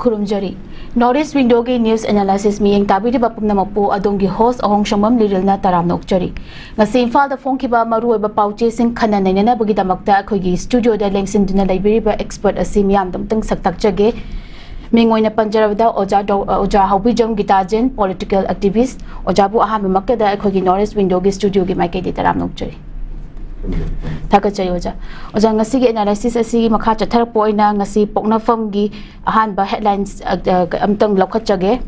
Kurumjari. Northeast Window ki news analysis miyeng tabi di bapumna mapu adongi host ahong shamam Liril na taram nokjari. Ngasi Imphal da phongkiba maruoy ba pauche sing khana nainana bagi damakta akhoi studio da lengsin duna library ba expert asim yam damtang saktak jage. Mingoy na panjarabda Oja Haobijam Gitajen political activist Ojabu aham makka da akhoi Northeast Window ki studio ki maike di taram nokjari. Thakachai Oja ngasi analysis asi makha chathar poina ngasi poknafam gi ahanba headlines amtang lokhachage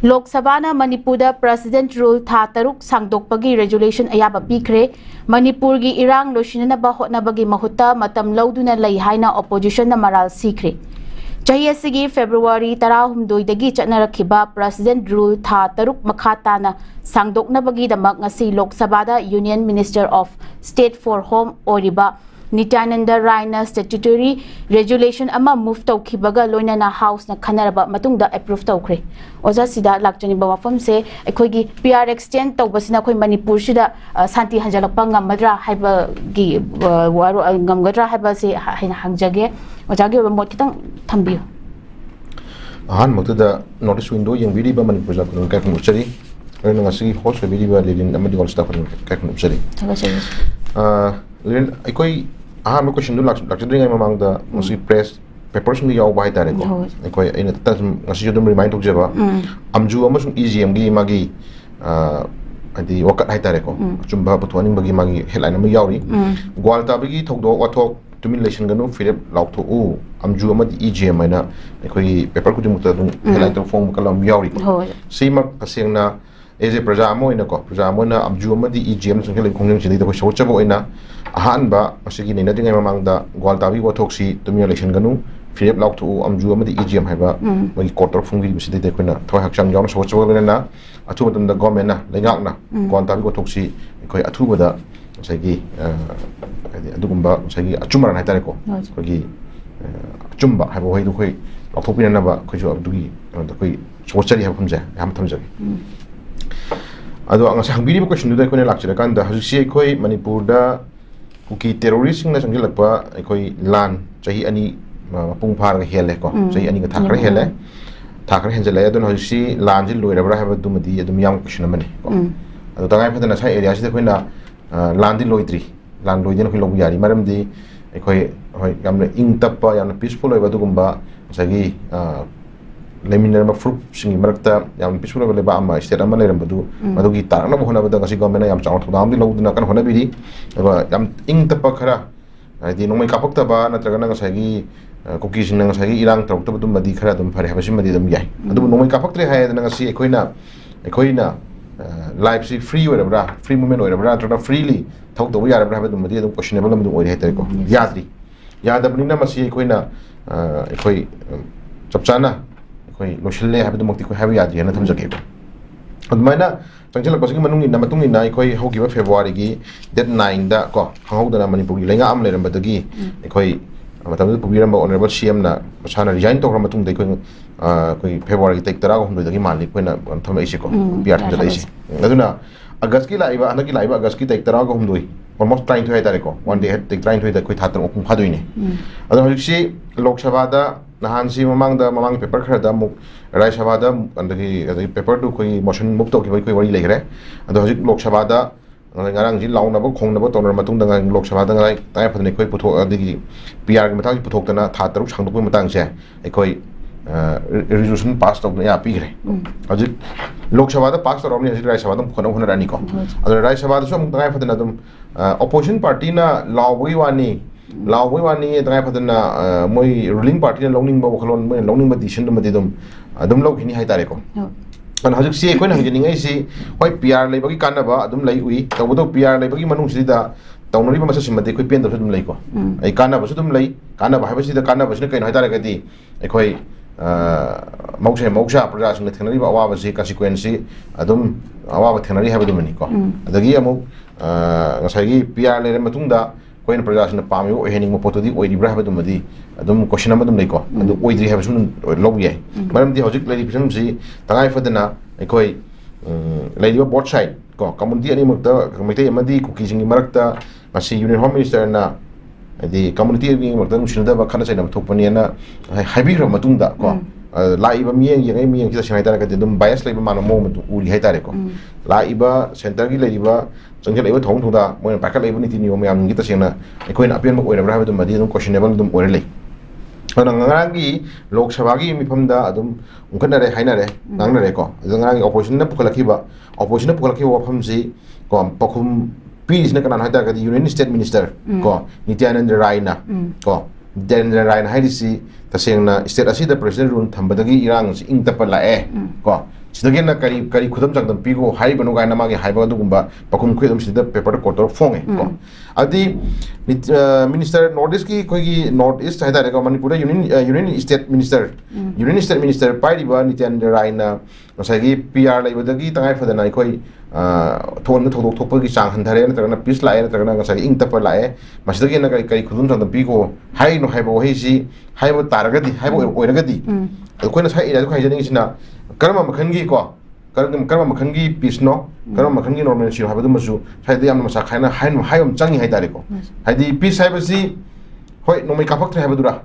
Lok Sabha na Manipur da President rule tha taruk sangdokpagi regulation ayaba pikre Manipur gi irang losinana ba hotnabagi mahutta matam lauduna lai haina opposition na maral sikre Chahi asigi February 12 dagi chatnarakhiba President rule tha taruk makhata na sangdoknabagi damak ngasi Lok Sabha da Union Minister of State for Home Oriba Nityananda Raina statutory regulation ama move tawkhibaga loinana house na khanaraba matungda approve tawkhre Oja sida lakchani bawafam se ekhoigi PR extend tawbasina khoi Manipur sida santi hanjalakpa ngamadra haiba gi waru ngamgadra haiba se haina hangjage Oja gi mot kitang thambiyo ahan maktada Northeast Window yengbiri ba Manipur ja kun ka kun uchari rena ngasi host biri ba Liril amadi wal staff ka kun uchari Liril ekoi ahan question du lakchadri ngai mamang da ngasi press papers ngi yaw bai tare ko ekoi ina ta ngasi jodum remind tok jeba amju amasung EGM gi magi adi wakat hai tare ko chumba puthwaning bagi magi headline am yawri gwalta bagi thokdo wathok tumin election ganu firep lautho u amju amadi EGM aina ekoi paper ku dimukta dum headline to form kalam yawri ko sima pasengna eje praja amoina ko praja amona amju amadi EGM sung hele khongjang chini da ko sochabo ina ahan ba asigi nei nadingai mamang da gwaltabi wathoksi tumin election ganu firep lautho amju amadi EGM haiba magi quarter fungi biside de koina thoi hakchang yaw sochabo na athu matam da government na lengak na gwaltabi wathoksi ekoi athu bada sagi adugumba sagi achumaran haitare ko kogi achumba haibo hoi du khoi lathopina na ba khoju abdugi da koi sochari ha phumja yam thamjage ado anga sangbiri ba question du da koina lakchira kan da hajisi khoi Manipur da kuki terrorist na sangjil lakpa khoi lan chahi ani mapung phar ga hele ko chahi ani ga thakra hele thakra henjale adon hajisi lan jil loirabra haba dumadi adum yam question mani ko ado tangai phadana sai area sida koina landi loitri lan loiden khoi lobu yari maramdi khoi hoi gamle ing tappa yana peaceful oi badugumba sagi leminer ma fruit singi marakta yam peaceful oi leba amma state amma leram badu madugi tarana bohna bada ngasi government yam chaw thodam di loduna kan hona biri yam ing tappa khara di nomai kapakta ba natraga na ngasagi koki sing ngasagi irang tawta badum madi khara dum phare habasi madi dum yai adu nomai kapaktre hay na ngasi ekoina life si free orabra free movement orabra tra freely thok do ya rabra dum madi dum questionable dum oi hay ko yadri yadabni na masi ekoina ekoi chapchana ekoi loshille ha dum mukti ko have yadri na thamjake ko admaina changchela pasing manungi na matungi na ekoi hogi ba February gi date 9 da ko hangauda na Manipur gi lenga am leram badagi ekoi matam du biram ba honorable CM na masana resign to matung dai koi February take tara ko dagi mali ko na thama isi ko PR tham jala isi aduna August ki laiba anaki laiba August ki take tara ko humdoi almost trying to hay tare ko one day take trying to hay koi thatan okung phadoi ne adu hojisi Lok Sabha da nahan si mamang paper khara da muk Rai Sabha da andagi paper du koi motion muk to ki koi wari legre adu hojik Lok Sabha da ngarang ji launa ba khong na ba tonar matung da Lok Sabha da ngai tai phadne koi puthok adigi PR gi matang puthok tana tha taruk sangdok koi matang se ekoi resolution pass to ya pigre ajik Lok Sabha da pass to ni ajik Rai Sabha da khona hona rani ko adu Rai Sabha da som ngai phadna dum opposition party na lawwi wani ngai phadna moi ruling party na longning ba kholon moi longning ba decision dum adum lawkhini hai tare ko an hajik si ekoi na hajini ngai si hoi PR lei bagi kanaba adum lai ui tawdo PR lei bagi manung sida tawnari ba masa simade koi pen dum lai ko ai kanaba sudum lai kanaba haibasi da kanaba sina kai hai tare gadi ekoi mausha praja sing thenari ba awa ba si consequence adum awa ba thenari haibadu mani ko adagi amu ngasai gi PR lei matungda koin praja sing pami o hening mo potodi oi ribra habadu madi adum question amadum nei ko adu oi dri habasun lob yai maram di hojik lei pisan si tangai fadana ekoi lei ba both side ko community ani mukta committee amadi kuki sing marakta masi union home minister na adi community ni makta nusinda ba khana chaina thokpani na haibi gra matungda ko ꯂꯥꯛꯏꯕ ꯃꯤꯠꯌꯦꯡꯁꯤꯗ ꯁꯦꯡꯅ ꯍꯥꯏꯇꯥꯔꯒꯗꯤ ꯑꯗꯨꯝ bias ꯂꯩꯕ ꯃꯥꯟꯅꯕ ꯃꯑꯣꯡ ꯑꯗꯨꯝ ꯎꯔꯤ ꯍꯥꯏꯇꯥꯔꯦꯀꯣ ꯂꯥꯛꯏꯕ ꯁꯦꯟꯇꯔꯒꯤ ꯂꯩꯔꯤꯕ ꯆꯪꯁꯤꯜꯂꯛꯏꯕ ꯊꯧꯑꯣꯡ ꯊꯧꯗꯥ ꯃꯣꯏꯅ ꯄꯥꯏꯈꯠꯂꯛꯏꯕ ꯅꯤꯇꯤ ꯅꯤꯌꯣꯝ ꯃꯌꯥꯝꯁꯤꯡꯒꯤ ꯇꯁꯦꯡꯅ ꯑꯩꯈꯣꯏꯅ ꯑꯄꯦꯟꯕ ꯑꯣꯏꯔꯕ꯭ꯔꯥ ꯍꯥꯏꯕꯗꯨꯃꯗꯤ ꯑꯗꯨꯝ ꯀꯣꯏꯁꯟꯅꯦꯕꯜ ꯑꯗꯨꯝ ꯑꯣꯏꯔ ꯂꯩ ꯑꯗꯨꯅ ꯉꯔꯥꯡꯒꯤ ꯂꯣꯛ ꯁꯚꯥꯒꯤ ꯃꯤꯐꯝꯗ ꯑꯗꯨꯝ ꯎꯟꯈꯠꯅꯔꯦ ꯍꯥꯏꯅꯔꯦ ꯉꯥꯡꯅꯔꯦꯀꯣ ꯑꯗꯨ ꯉꯔꯥꯡꯒꯤ ꯑꯣꯄꯣꯖꯤꯁꯟꯅ ꯄꯨꯈꯠꯂꯛꯈꯤꯕ ꯋꯥꯐꯝꯁꯤ ꯀꯣ ꯄꯥꯎꯈꯨꯝ ꯄꯤꯔꯤꯁꯤꯅ ꯀꯅꯥꯅꯣ ꯍꯥꯏꯇꯥꯔꯒꯗꯤ ꯌꯨꯅꯤꯌꯟ ꯁ꯭ꯇꯦꯠ ꯃꯤꯅꯤꯁꯇꯔ ꯀꯣ ꯅꯤꯇ꯭ꯌꯥꯅꯟꯗ ꯔꯥꯏꯅ ꯀꯣ ꯅꯤꯇ꯭ꯌꯥꯅꯟꯗ ꯔꯥꯏꯅ ꯍꯥꯏꯔꯤꯁꯤ ꯇꯁꯦꯡꯅ ꯁ꯭ꯇꯦꯠ ꯑꯁꯤꯗ ꯄ꯭ꯔꯦꯁꯤꯗꯦꯟ ꯔꯨꯜ ꯊꯝꯕꯗꯒꯤ ꯏꯔꯥꯡꯁꯤ ꯏꯪ ꯇꯞꯄ ꯂꯥꯛꯑꯦ ꯀꯣ ꯁꯤꯗꯒꯤ ꯍꯦꯟꯅ ꯀꯔꯤ ꯈꯨꯗꯝ ꯆꯥꯡꯗꯝ ꯄꯤꯈꯣ ꯍꯥꯏꯔꯤꯕꯅꯣ ꯀꯥꯏꯅ ꯃꯥꯒꯤ ꯍꯥꯏꯕ ꯑꯗꯨꯒꯨꯝꯕ ꯄꯥꯎꯈꯨꯝ ꯈꯨꯠ ꯑꯗꯨꯝ ꯁꯤꯗ ꯄꯦꯄꯔꯗ ꯀꯣꯠ ꯇꯧꯔ ꯐꯣꯡꯉꯦ ꯀꯣ ꯑꯗꯨꯗꯤ ꯃꯤꯅꯤꯁꯇꯔ ꯅꯣꯔꯠ ꯏꯁꯀꯤ ꯑꯩꯈꯣꯏꯒꯤ ꯅꯣꯔꯠ ꯏꯁ ꯍꯥꯏꯇꯥꯔꯦꯀꯣ ꯃꯅꯤꯄꯨꯔꯗ ꯌꯨꯅꯤꯌꯟ ꯁ꯭ꯇꯦꯠ ꯃꯤꯅꯤꯁꯇꯔ ꯄꯥꯏꯔꯤꯕ ꯅꯤꯇ꯭ꯌꯥꯅꯟꯗ ꯔꯥꯏꯅ ꯉꯁꯥꯏꯒꯤ PR ꯂꯩꯕꯗꯒꯤ ꯇꯉꯥꯏꯐꯗꯅ ꯑꯩꯈꯣꯏ ꯊꯣꯛꯍꯟꯕ ꯊꯧꯗꯣꯛ ꯊꯣꯛꯄꯒꯤ ꯆꯥꯡ ꯍꯟꯊꯔꯦ ꯅꯠꯇ꯭ꯔꯒꯅ ꯄꯤꯁ ꯂꯥꯛꯑꯦ ꯅꯠꯇ꯭ꯔꯒꯅ ꯉꯁꯥꯏꯒꯤ ꯏꯪ ꯇꯞꯄ ꯂꯥꯛꯑꯦ ꯃꯁꯤꯗꯒꯤ ꯍꯦꯟꯅ ꯀꯔꯤ ꯈꯨꯗꯝ ꯆꯥꯡꯗꯝ ꯄꯤꯈꯣ ꯍꯥꯏꯔꯤꯅꯣ ꯍꯥꯏꯕ ꯋꯥꯍꯩꯁꯤ ꯍꯥꯏꯕ ꯇꯥꯔꯒꯗꯤ ꯍꯥꯏꯕ ꯑꯣꯏꯔꯒꯗꯤ ꯑꯩꯈꯣꯏꯅ ꯁꯥꯏ ꯑꯦꯔꯤꯌꯥꯗ ꯍꯥꯏꯖꯅꯤꯡꯉꯤꯁꯤ나 ꯀꯔꯝꯕ ꯃꯈꯜꯒꯤ ꯀꯣ ꯀꯔꯝꯕ ꯃꯈꯜꯒꯤ ꯄꯤꯁꯅꯣ ꯀꯔꯝꯕ ꯃꯈꯜꯒꯤ ꯅꯣꯔꯃꯦꯜꯁꯤꯅꯣ ꯍꯥꯏꯕꯗꯨꯃꯁꯨ ꯁꯥꯏꯗ ꯌꯥꯝꯅ ꯃꯁꯛ ꯈꯥꯏꯅ ꯍꯥꯏꯕ ꯑꯃ ꯆꯪꯉꯤ ꯍꯥꯏꯇꯥꯔꯦꯀꯣ ꯍꯥꯏꯗꯤ ꯄꯤꯁ ꯍꯥꯏꯕꯁꯤ ꯍꯣꯏ ꯅꯣꯡꯃꯩ ꯀꯥꯞꯄꯛꯇ꯭ꯔꯦ ꯍꯥꯏꯕꯗꯨꯔꯥ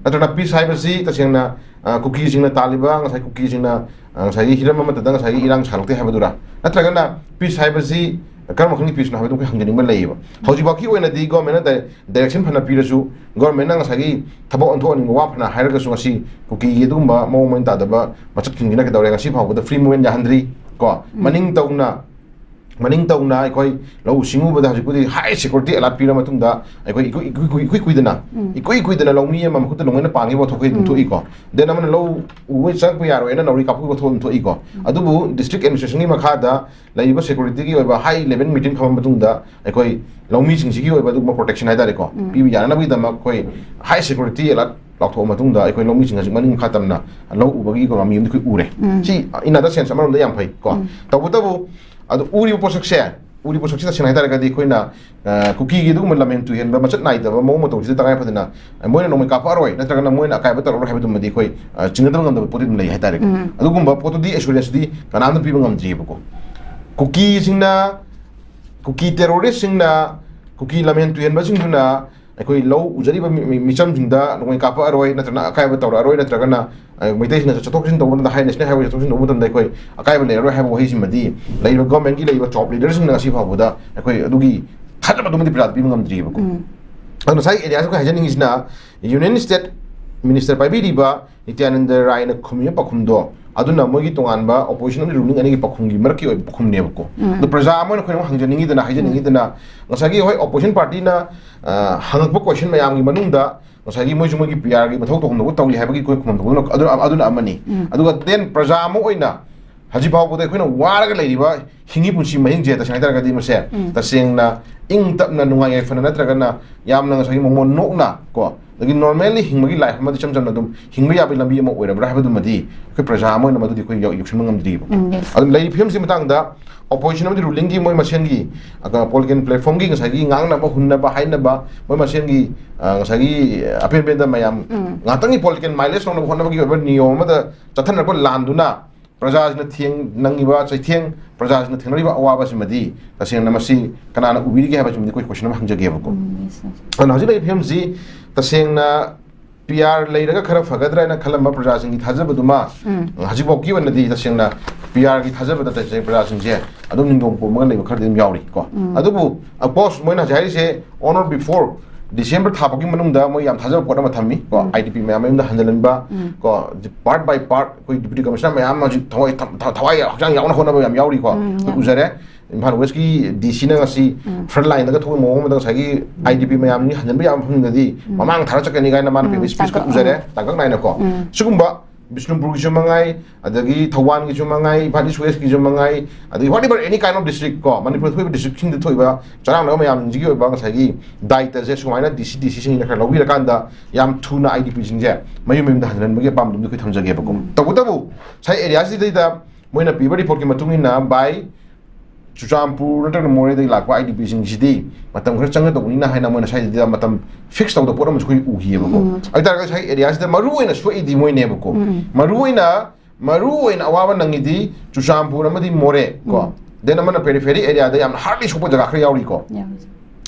ꯅꯠꯇ꯭ꯔꯒꯅ ꯄꯤꯁ ꯍꯥꯏꯕꯁꯤ ꯇꯁꯦꯡꯅ ꯀꯨꯀꯤꯁꯤꯡꯅ ꯇꯥꯜꯂꯤꯕ ꯉꯁꯥꯏ ꯀꯨꯀꯤꯁꯤꯡꯅ ꯉꯁꯥꯏꯒꯤ ꯍꯤꯔꯝ ꯑꯃꯠꯇꯗ ꯉꯁꯥꯏꯒꯤ ꯏꯔꯥꯡ ꯁꯥꯒꯠꯂꯛꯇꯦ ꯍꯥꯏꯕꯗꯨꯔꯥ ꯅꯠꯇ꯭ꯔꯒꯅ ꯄꯤꯁ ꯍꯥꯏꯕꯁꯤ ꯀꯔꯝꯕ ꯃꯈꯜꯒꯤ ꯄꯤꯁꯅꯣ ꯍꯥꯏꯕꯗꯨ ꯑꯩꯈꯣꯏ ꯍꯪꯖꯅꯤꯡꯕ ꯂꯩꯌꯦꯕ ꯍꯧꯖꯤꯛꯐꯥꯎꯒꯤ ꯑꯣꯏꯅꯗꯤ ꯒꯣꯔꯃꯦꯟꯅ ꯗꯥꯏꯔꯦꯛꯁꯟ ꯐꯅ ꯄꯤꯔꯁꯨ ꯒꯣꯔꯃꯦꯟꯅ ꯉꯁꯥꯏꯒꯤ ꯊꯕꯛ ꯑꯣꯟꯊꯣꯛꯍꯟꯅꯤꯡꯕ ꯋꯥ ꯐꯅ ꯍꯥꯏꯔꯒꯁꯨ ꯉꯁꯤ ꯀꯨꯀꯤꯒꯤ ꯑꯗꯨꯒꯨꯝꯕ ꯃꯑꯣꯡ ꯃꯔꯤꯟ ꯇꯥꯗꯕ ꯃꯆꯠꯁꯤꯡꯁꯤꯅ ꯀꯩꯗꯧꯔꯦ ꯉꯁꯤ ꯐꯥꯎꯕꯗ ꯐ꯭ꯔꯤ ꯃꯨꯚꯃꯦꯟ ꯌꯥꯍꯟꯗ꯭ꯔꯤ ꯀꯣ ꯃꯅꯤꯡ ꯇꯧꯅ ꯑꯩꯈꯣꯏ ꯂꯧꯎ ꯁꯤꯡꯎꯕꯗ ꯍꯧꯖꯤꯛꯄꯨꯗꯤ ꯍꯥꯏ ꯁꯦꯀꯨꯔꯤꯇꯤ ꯑꯦꯂꯥꯔꯠ ꯄꯤꯔ ꯃꯇꯨꯡꯗ ꯑꯩꯈꯣꯏ ꯏꯀꯨꯏ ꯀꯨꯏꯗꯅ ꯂꯧꯃꯤ ꯑꯃ ꯃꯈꯨꯠꯇ ꯅꯣꯡꯃꯩꯅ ꯄꯥꯡꯉꯤꯕ ꯋꯥꯊꯣꯛ ꯑꯗꯨꯝ ꯊꯣꯛꯏꯀꯣ ꯗꯦꯟ ꯑꯃꯅ ꯂꯧ ꯎꯕ ꯆꯪꯉꯛꯄ ꯌꯥꯔꯣꯏꯅ ꯅꯥꯎꯔꯤ ꯀꯥꯞꯄꯒꯤ ꯋꯥꯊꯣꯛ ꯑꯗꯨꯝ ꯊꯣꯛꯏꯀꯣ ꯑꯗꯨꯕꯨ ꯗꯤꯁꯇ꯭ꯔꯤꯛ ꯑꯦꯗꯃꯤꯅꯤꯁꯇ꯭ꯔꯦꯁꯟꯒꯤ ꯃꯈꯥꯗ ꯂꯩꯔꯤꯕ ꯁꯦꯀꯨꯔꯤꯇꯤꯒꯤ ꯑꯣꯏꯕ ꯍꯥꯏ ꯂꯦꯚꯦꯜ ꯃꯤꯇꯤꯡ ꯊꯝꯕ ꯃꯇꯨꯡꯗ ꯑꯩꯈꯣꯏ ꯂꯧꯃꯤꯁꯤꯡꯁꯤꯒꯤ ꯑꯣꯏꯕ ꯑꯗꯨꯒꯨꯝꯕ ꯄ꯭ꯔꯣꯇꯦꯛꯁꯟ ꯍꯥꯏꯇꯥꯔꯦꯀꯣ ꯄꯤꯕ ꯌꯥꯅꯕꯒꯤꯗꯃꯛ ꯑꯩꯈꯣꯏ ꯍꯥꯏ ꯁꯦꯀꯨꯔꯤꯇꯤ ꯑꯦꯂꯥꯔꯠ ꯂꯥꯎꯊꯣꯛꯑ ꯃꯇꯨꯡꯗ ꯑꯩꯈꯣꯏ ꯂꯧꯃꯤꯁꯤꯡ ꯍꯧꯖꯤꯛ ꯃꯅꯤꯡ ꯃꯈꯥ ꯇꯝꯅ ꯂꯧ ꯎꯕꯒꯤ ꯃꯃꯤ ꯑꯃꯗꯤ ꯑꯩꯈꯣꯏ ꯎꯔꯦ ꯁꯤ ꯏꯟ ꯑꯗꯔ ꯁꯦꯟꯁ ꯑꯃꯔꯣꯝꯗ ꯌꯥꯝ ꯐꯩ ꯀꯣ ꯇꯧꯕꯇꯕꯨ ꯑꯗꯨ ꯎꯔꯤꯕ ꯄꯣꯠꯁꯛꯁꯤ ꯇꯁꯦꯡꯅ ꯍꯥꯏꯇꯥꯔꯒꯗꯤ ꯑꯩꯈꯣꯏꯅ ꯀꯨꯀꯤꯒꯤ ꯑꯗꯨꯒꯨꯝꯕ ꯂꯝꯍꯦꯟ ꯇꯨꯍꯦꯟꯕ ꯃꯆꯠ ꯅꯥꯏꯗꯕ ꯃꯑꯣꯡ ꯃꯇꯧꯁꯤꯗ ꯇꯉꯥꯏꯐꯗꯅ ꯃꯣꯏꯅ ꯅꯣꯡꯃꯩ ꯀꯥꯞꯄꯛꯑꯔꯣꯏ ꯅꯠꯇ꯭ꯔꯒꯅ ꯃꯣꯏꯅ ꯑꯀꯥꯏꯕ ꯇꯧꯔꯔꯣꯏ ꯍꯥꯏꯕꯗꯨꯃꯗꯤ ꯑꯩꯈꯣꯏ ꯆꯤꯡꯅꯗꯕ ꯉꯝꯗꯕ ꯄꯣꯠꯇꯤ ꯑꯗꯨꯝ ꯂꯩ ꯍꯥꯏꯇꯥꯔꯦꯀꯣ ꯑꯗꯨꯒꯨꯝꯕ ꯄꯣꯠꯇꯨꯗꯤ ꯑꯦꯁꯨꯔꯦꯟꯁꯇꯨꯗꯤ ꯀꯅꯥꯝꯇ ꯄꯤꯕ ꯉꯝꯗ꯭ꯔꯤꯕꯀꯣ ꯀꯨꯀꯤ ꯇꯦꯔꯣꯔꯤꯁꯁꯤꯡꯅ ꯀꯨꯀꯤ ꯂꯝꯍꯦꯟ ꯇꯨꯍꯦꯟꯕꯁꯤꯡꯗꯨꯅ ꯑꯩꯈꯣꯏ ꯂꯧ ꯎꯖꯔꯤꯕ ꯃꯤꯆꯝꯁꯤꯡꯗ ꯅꯣꯡꯃꯩ ꯀꯥꯞꯄꯛꯑꯔꯣꯏ ꯅꯠꯇ꯭ꯔꯒꯅ ꯑꯀꯥꯏꯕ ꯇꯧꯔꯛꯑꯔꯣꯏ ꯅꯠꯇ꯭ꯔꯒꯅ ꯃꯩꯇꯩꯁꯤꯡꯅ ꯆꯠꯊꯣꯛ ꯆꯠꯁꯤꯟ ꯇꯧꯕ ꯃꯇꯝꯗ ꯍꯥꯏ ꯅꯦꯁꯅꯦꯜ ꯍꯥꯏꯋꯦ ꯆꯠꯊꯣꯛ ꯆꯠꯁꯤꯟ ꯇꯧꯕ ꯃꯇꯝꯗ ꯑꯩꯈꯣꯏ ꯑꯀꯥꯏꯕ ꯂꯩꯔꯔꯣꯏ ꯍꯥꯏꯕ ꯋꯥꯍꯩꯁꯤꯃꯗꯤ ꯂꯩꯔꯤꯕ ꯒꯣꯔꯃꯦꯟꯒꯤ ꯂꯩꯔꯤꯕ ꯇꯣꯞ ꯂꯤꯗꯔꯁꯤꯡꯅ ꯉꯁꯤ ꯐꯥꯎꯕꯗ ꯑꯩꯈꯣꯏ ꯑꯗꯨꯒꯤ ꯊꯥꯖꯕꯗꯨꯃꯗꯤ ꯄ꯭ꯔꯖꯥꯗ ꯄꯤꯕ ꯉꯝꯗ꯭ꯔꯤꯕꯀꯣ ꯑꯗꯨ ꯉꯁꯥꯏ ꯑꯦꯔꯤꯌꯥꯁꯤ ꯑꯩꯈꯣꯏ ꯍꯥꯏꯖꯅꯤꯡꯉꯤꯁꯤꯅ ꯌꯨꯅꯤꯌꯟ ꯁ꯭ꯇꯦꯠ ꯃꯤꯅꯤꯁꯇꯔ ꯄꯥꯏꯕꯤꯔꯤꯕ ꯅꯤꯇ꯭ꯌꯥꯅꯟꯗ ꯔꯥꯏꯅ ꯈꯨꯝꯃꯤꯕ ꯄꯥꯎꯈꯨꯝꯗꯣ ꯑꯗꯨꯅ ꯃꯣꯏꯒꯤ ꯇꯣꯉꯥꯟꯕ ꯑꯣꯄꯣꯖꯤꯁꯟ ꯑꯃꯗꯤ ꯔꯨꯂꯤꯡ ꯑꯅꯤꯒꯤ ꯄꯥꯎꯈꯨꯝꯒꯤ ꯃꯔꯛꯀꯤ ꯑꯣꯏꯕ ꯄꯥꯎꯈꯨꯝꯅꯦꯕꯀꯣ ꯑꯗꯣ ꯄ꯭ꯔꯖꯥ ꯑꯃ ꯑꯩꯈꯣꯏꯅ ꯍꯪꯖꯅꯤꯡꯉꯤꯗꯅ ꯍꯥꯏꯖꯅꯤꯡꯉꯤꯗꯅ ꯉꯁꯥꯏꯒꯤ ꯍꯣꯏ ꯑꯣꯄꯣꯖꯤꯁꯟ ꯄꯥꯔꯇꯤꯅ ꯍꯪꯉꯛꯄ ꯀꯣꯏꯁꯟ ꯃꯌꯥꯝꯒꯤ ꯃꯅꯨꯡꯗ ꯉꯁꯥꯏꯒꯤ ꯃꯣꯏꯁꯨ ꯃꯣꯏꯒꯤ PRꯒꯤ ꯃꯊꯧ ꯇꯧꯐꯝꯗꯕꯨ ꯇꯧꯔꯤ ꯍꯥꯏꯕꯒꯤ ꯑꯩꯈꯣꯏ ꯈꯨꯝꯐꯝ ꯊꯣꯛꯄꯗꯨꯅ ꯑꯗꯨꯅ ꯑꯃꯅꯤ ꯑꯗꯨꯒ ꯗꯦꯟ ꯄ꯭ꯔꯖꯥ ꯑꯃ ꯑꯣꯏꯅ ꯍꯧꯖꯤꯛ ꯐꯥꯎꯕꯗ ꯑꯩꯈꯣꯏꯅ ꯋꯥꯔꯒ ꯂꯩꯔꯤꯕ ꯍꯤꯡꯉꯤ ꯄꯨꯟꯁꯤ ꯃꯍꯤꯡꯁꯦ ꯇꯁꯦꯡꯅ ꯍꯥꯏꯇꯥꯔꯒꯗꯤ ꯃꯁꯦ ꯇꯁꯦꯡꯅ ꯏꯪ ꯇꯞꯅ ꯅꯨꯡꯉꯥꯏ ꯌꯥꯏꯐꯅ ꯅꯠꯇ꯭ꯔꯒꯅ ꯌꯥꯝꯅ ꯉꯁꯥꯏꯒꯤ ꯃꯃꯣꯟ ꯅꯣꯛꯅ ꯀꯣ ꯑꯗꯒꯤ ꯅꯣꯔꯃꯦꯜꯂꯤ ꯍꯤꯡꯕꯒꯤ ꯂꯥꯏꯐ ꯑꯃꯗꯤ ꯏꯆꯝ ꯆꯝꯅ ꯑꯗꯨꯝ ꯍꯤꯡꯕ ꯌꯥꯕꯒꯤ ꯂꯝꯕꯤ ꯑꯃ ꯑꯣꯏꯔꯕ꯭ꯔꯥ ꯍꯥꯏꯕꯗꯨꯃꯗꯤ ꯑꯩꯈꯣꯏ ꯄ꯭ꯔꯖꯥ ꯑꯃ ꯑꯣꯏꯅ ꯃꯗꯨꯗꯤ ꯑꯩꯈꯣই ꯌꯧꯁꯤꯟꯕ ꯉꯝꯗ꯭ꯔꯤꯕ ꯑꯗꯨꯝ ꯂꯩꯔꯤꯕ ꯐꯤꯕꯝꯁꯤ ꯃꯇꯥꯡꯗ opposition amadi ruling ki moi masengi aga political platform ki ngasagi ngangna ba hunna ba haina ba moi masengi ngasagi apen benda mayam ngatangi political mileage no honna ba ki ba niyom da chathan ba landuna prajajna thieng nangiba chaitheng prajajna thenariba awaba simadi taseng namasi kanana ubiri ge haba simadi koi question ma hangjage ba ko ana hajile FMC taseng na PR leiraga khara fagadra na khalamba prajajing ki thajabaduma hajibok ki wanadi taseng na PR ki thajabada taseng prajajing je adum ningdom ko maga leiba khardem yauri ko adubu post moina jairi se on or before December thapaki manungda moi yam thajab pota ma thammi ko IDP mayam da hanjalanba ko part by part koi deputy commissioner mayam ma thawai hakjang yauna hona ba yam yauri ko uzare Imphal West ki DC na ngasi front line da thoi mo ma sagi IDP mayam ni hanjanba yam phungdi mamang thara chakani ga na man pe speech ko uzare tangak nai na ko sugumba Bishnupur ki mangai adagi Thawan ki mangai Bhatis West ki mangai adagi whatever any kind of district ko Manipur thoi district king thoi ba charang na mayam ji gi ba ngasagi daita je sumaina DC sing na khalo wi rakanda yam thuna IDP sing je mayum mim da hanran bage pam dum ko thamjage ba ko tabu sai area si da moina piba report ki matung na by Chuchampur nata more de lakwa IDP sing jidi matam khar changa dogni na haina moina sai da matam fix taw da poram khoi u hi ba ko ai tar ga sai area da maru oina so idi moi ne ba ko maru oina awawa nangi di Chuchampur amadi more ko den amana periphery area da yam hardly sopo jaga khar yauri ko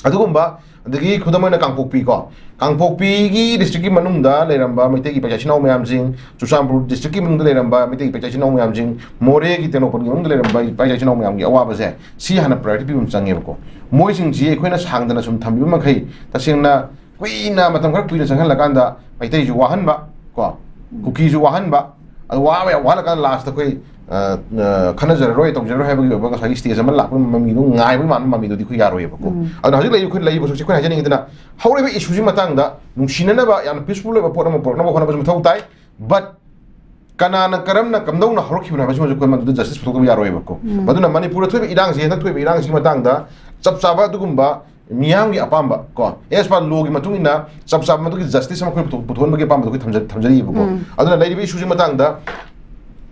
adugumba adagi khudamana kangpokpi ko kangpokpi gi district ki manungda leramba maite gi paja chinau mayam jing Churachandpur district ki manungda leramba maite gi paja chinau mayam jing more gi tenopor gi manungda leramba paja chinau mayam gi awa ba je si hana priority pi change ko moi sing ji khoina sangdana sum thambi ma khai tasengna kuina matam khar kuina changhal lakanda maite ju wahan ba ko kuki ju wahan ba wa wa kan last koi khana jaroi tong jaroi ha ba ga sagi stage amal lakpa mami du ngai ba mami du di khu yaroi ba ko adu hajik lai khu lai ba so khu hajani ngidana haure ba issue ji matang da nungsinana ba yan peaceful ba pora ma khona ba thau tai but kanana karamna kamdau na horok khibna ba so ko ma du justice photo ba yaroi ba ko baduna manipur thoi irang ji na thoi irang ji matang da chap chaba du gumba miyam gi apamba ko es pa logi matung ina chap chaba ma du justice ma ko puthon ba gi apamba du thamjari ba ko aduna lai ba issue ji matang da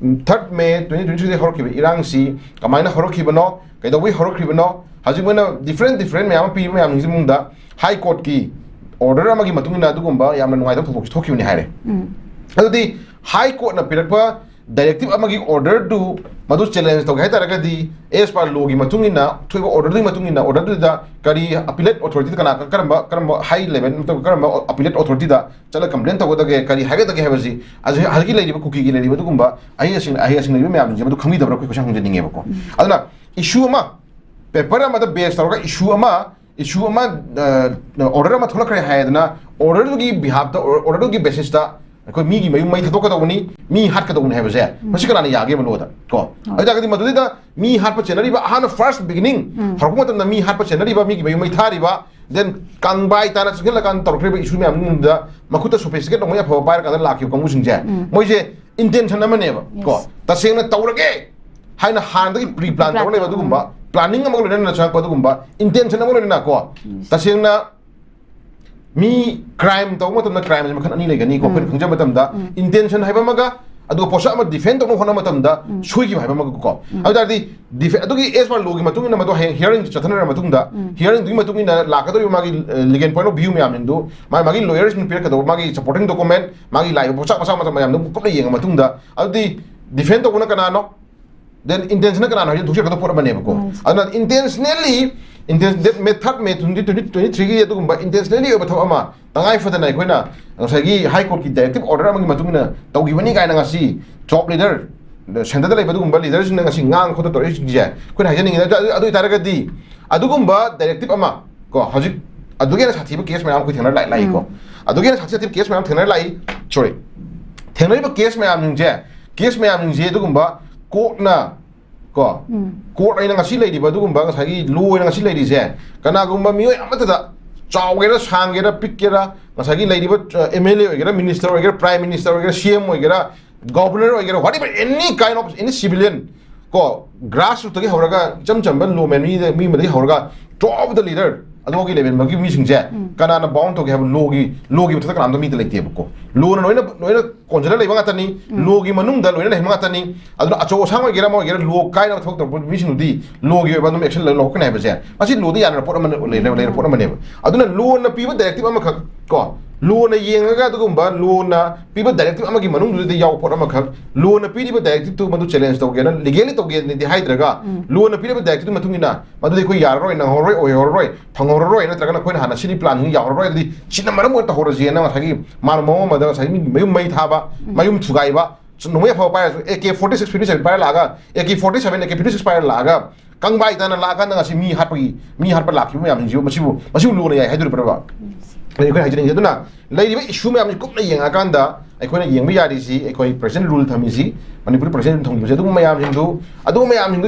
3rd May 2023 horokhiba irangsi kamaina horokhibano kaidawai horokhibano hajimana different mayam pi mayam jimungda high court ki order amagi matungina adugumba yamna nungai thokibani haire adudi high court na pirakpa directive amagi order du madu challenge to gaita ragadi as par logi matungina thoiba order du matungina order du da kari appellate authority kana karamba high level to karamba appellate authority da chala complaint to goda kari haga da habaji hagi lady kuki gi lady dugumba ai asing ni mayam je madu khangi da ko question ninge bako aduna issue ma paper ma da base tawga issue ma order ma thola kare hayadna order du gi behalf da order du gi basis da ko mi gi mayu mai thado ka dawni mi hat ka dawni habaje masi kana yage ma loda ko aja gadi madu da mi hat pa chenari ba hana first beginning harkuma tam na mi hat pa chenari ba mi gi mayu mai thari ba then kang bai ta na chikela kan torkre ba issue me am da makuta sophisticated no ya phawa ka da lakhi ko musing je moi je intention na mane ba ko ta seng na tawrage haina han da pre plan tawle ba dugumba planning amag lena na chak pa dugumba intention amag lena ko ta seng na mi crime to matam na crime ma khan ani legani ko pen khangja matam da intention haiba maga adu posa ma defend to khona matam da shui gi haiba maga ko adu di adu gi as par logi matung na mato hearing chathana matung da hearing du matung na la ka do magi legal point of view me am indu magi lawyers ni per ka do magi supporting document magi lai posa posa matam yam du ko le yeng matung da adu di defend to kuna kana no then intention kana no du ka do por bane ko adu intentionally that method me 2023 gi adugumba intentionally oba thoma tangai fadana koina sagi high court ki directive order amagi matungina tawgi bani gaina ngasi top leader center da leibadu gumba leaders na ngasi ngang khoda tori je koina hajani adu taragadi adugumba directive ama ko hajik adugena sathiba case mayam ko thena lai ko adugena sathiba case mayam thena lai sorry thena ba case mayam je adugumba court na ko court ai ngasi lady ba dugumba ngasagi law ai ngasi lady je kana gumba mioi amata da chawgera sangera pikkera ngasagi lady ba MLA ogera minister ogera prime minister ogera CM ogera governor ogera whatever any kind of any civilian ko grassroots ge horaga chamban law man mi madi horaga top the leader adogi level magi mi singje kana na bound to ge have logi thata kana mi de lekte ko lo na noina konjera leiba ngatani logi manung da loina lehma ngatani aduna acho sang gera mo gera lo kai na thok to mi sing di logi ba dum action lo kana ba je asi lo di yana report man le report man ne aduna lo na piba directive am khak ko lo na yenga ga dugumba lo na piba directive am gi manung du de yaw report am khak lo na piba directive to madu challenge to ge na legally to ge ni haidraga lo na piba directive matungina madu de ko yar roi na horoi oi horoi roi na tragana koina hana sini plan ya roi di sina maram ta horoji na sagi mar mo ma da sagi mayum mai thaba mayum thugai ba nume phaw pa AK46 57 pa laga AK47 AK56 pa laga kangbai ta na laga na si mi hat pa lakhi mo yam jiu masibu lo na ya haidur pa ba ai ko hajin yaduna lai ba issue me am ko na yenga kanda ai ko na yeng mi yari si ai ko president rule thami si manipur president thong ji du mayam hindu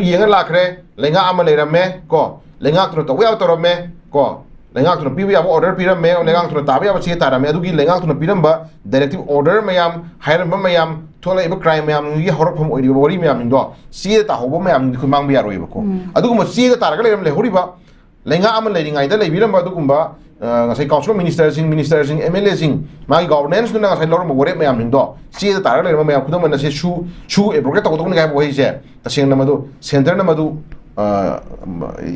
yenga lakhre lenga ama leirame ko lenga to wa to me ko lenga to pibi abo order piram me lenga to tabi abo che tarame adugi lenga to piram ba directive order mayam hairam mayam thola iba crime mayam gi horok phom oidi bori mayam indo si ta hobo mayam ku mang biya roi ba ko adugu mo si ta taraga leram le hori ba lenga ama leiring ai da leibiram ba adugumba ngasai council minister sing MLA sing magi governance na ngasai lor mo wore mayam indo si ta taraga leram mayam khudam na se shu e broke ta ko to ngai bo hi je ta sing na madu center na madu